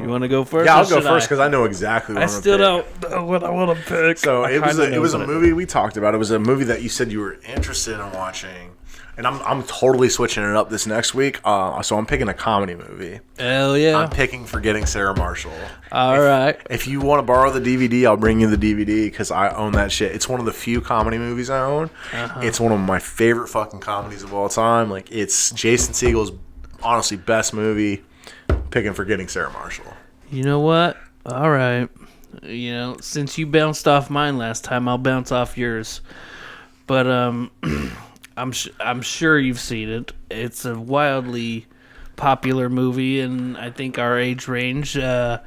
[SPEAKER 1] want to go first?
[SPEAKER 2] Yeah, I'll go first because I know exactly what
[SPEAKER 1] I
[SPEAKER 2] I'm
[SPEAKER 1] still
[SPEAKER 2] gonna pick.
[SPEAKER 1] don't know what I want to pick.
[SPEAKER 2] So it was a movie we talked about. It was a movie that you said you were interested in watching, and I'm totally switching it up this next week. So I'm picking a comedy movie.
[SPEAKER 1] Hell yeah!
[SPEAKER 2] I'm picking Forgetting Sarah Marshall.
[SPEAKER 1] All right.
[SPEAKER 2] If you want to borrow the DVD, I'll bring you the DVD because I own that shit. It's one of the few comedy movies I own. It's one of my favorite fucking comedies of all time. Like, it's Jason Segel's honestly best movie. Picking Forgetting Sarah Marshall.
[SPEAKER 1] You know what? All right. Since you bounced off mine last time, I'll bounce off yours. But I'm sure you've seen it. It's a wildly popular movie, and I think our age range. Freaking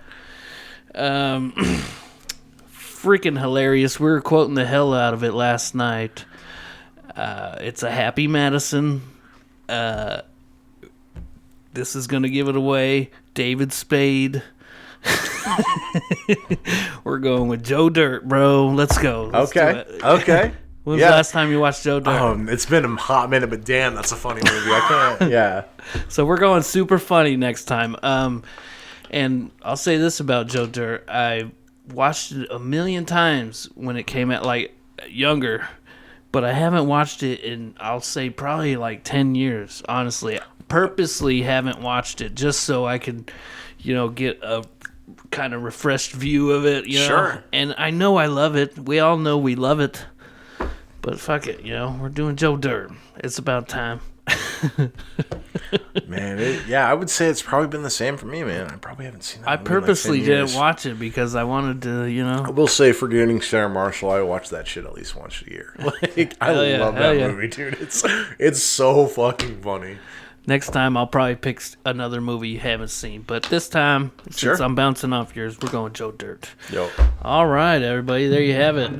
[SPEAKER 1] hilarious. We were quoting the hell out of it last night. It's a Happy Madison. This is going to give it away. David Spade. We're going with Joe Dirt, bro. Let's go. Let's do it.
[SPEAKER 2] Okay.
[SPEAKER 1] When was the last time you watched Joe Dirt?
[SPEAKER 2] It's been a hot minute, but damn, that's a funny movie. I can't. Yeah.
[SPEAKER 1] So we're going super funny next time. And I'll say this about Joe Dirt. I watched it a million times when it came out, like, younger. But I haven't watched it in, I'll say, probably like 10 years, honestly. Purposely haven't watched it just so I could, get a kind of refreshed view of it,
[SPEAKER 2] Sure.
[SPEAKER 1] And I know I love it. We all know we love it. But fuck it, we're doing Joe Dirt. It's about time.
[SPEAKER 2] Man, I would say it's probably been the same for me, man. I probably haven't seen that
[SPEAKER 1] I
[SPEAKER 2] movie in like
[SPEAKER 1] purposely
[SPEAKER 2] 10
[SPEAKER 1] didn't
[SPEAKER 2] years.
[SPEAKER 1] watch it because I wanted to,
[SPEAKER 2] I will say, Forgetting Sarah Marshall, I watch that shit at least once a year. Like, I
[SPEAKER 1] yeah,
[SPEAKER 2] love
[SPEAKER 1] hell
[SPEAKER 2] that
[SPEAKER 1] yeah.
[SPEAKER 2] movie, dude. It's so fucking funny.
[SPEAKER 1] Next time, I'll probably pick another movie you haven't seen. But this time, since
[SPEAKER 2] Sure.
[SPEAKER 1] I'm bouncing off yours, we're going Joe Dirt.
[SPEAKER 2] Yo.
[SPEAKER 1] All right, everybody, there you have it.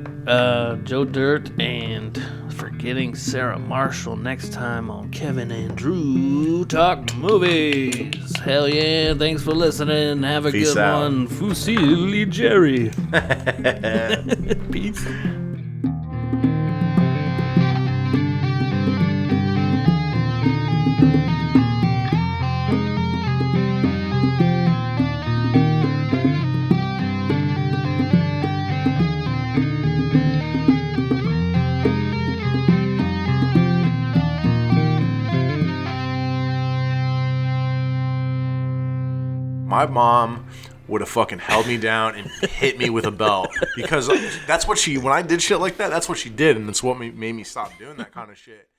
[SPEAKER 1] Joe Dirt and Forgetting Sarah Marshall next time on Kevin and Drew Talk Movies. Hell yeah, thanks for listening. Have a
[SPEAKER 2] Peace
[SPEAKER 1] good
[SPEAKER 2] out.
[SPEAKER 1] one. Fusilli Jerry. Peace.
[SPEAKER 2] My mom would have fucking held me down and hit me with a belt because that's what when I did shit like that, that's what she did, and it's what made me stop doing that kind of shit.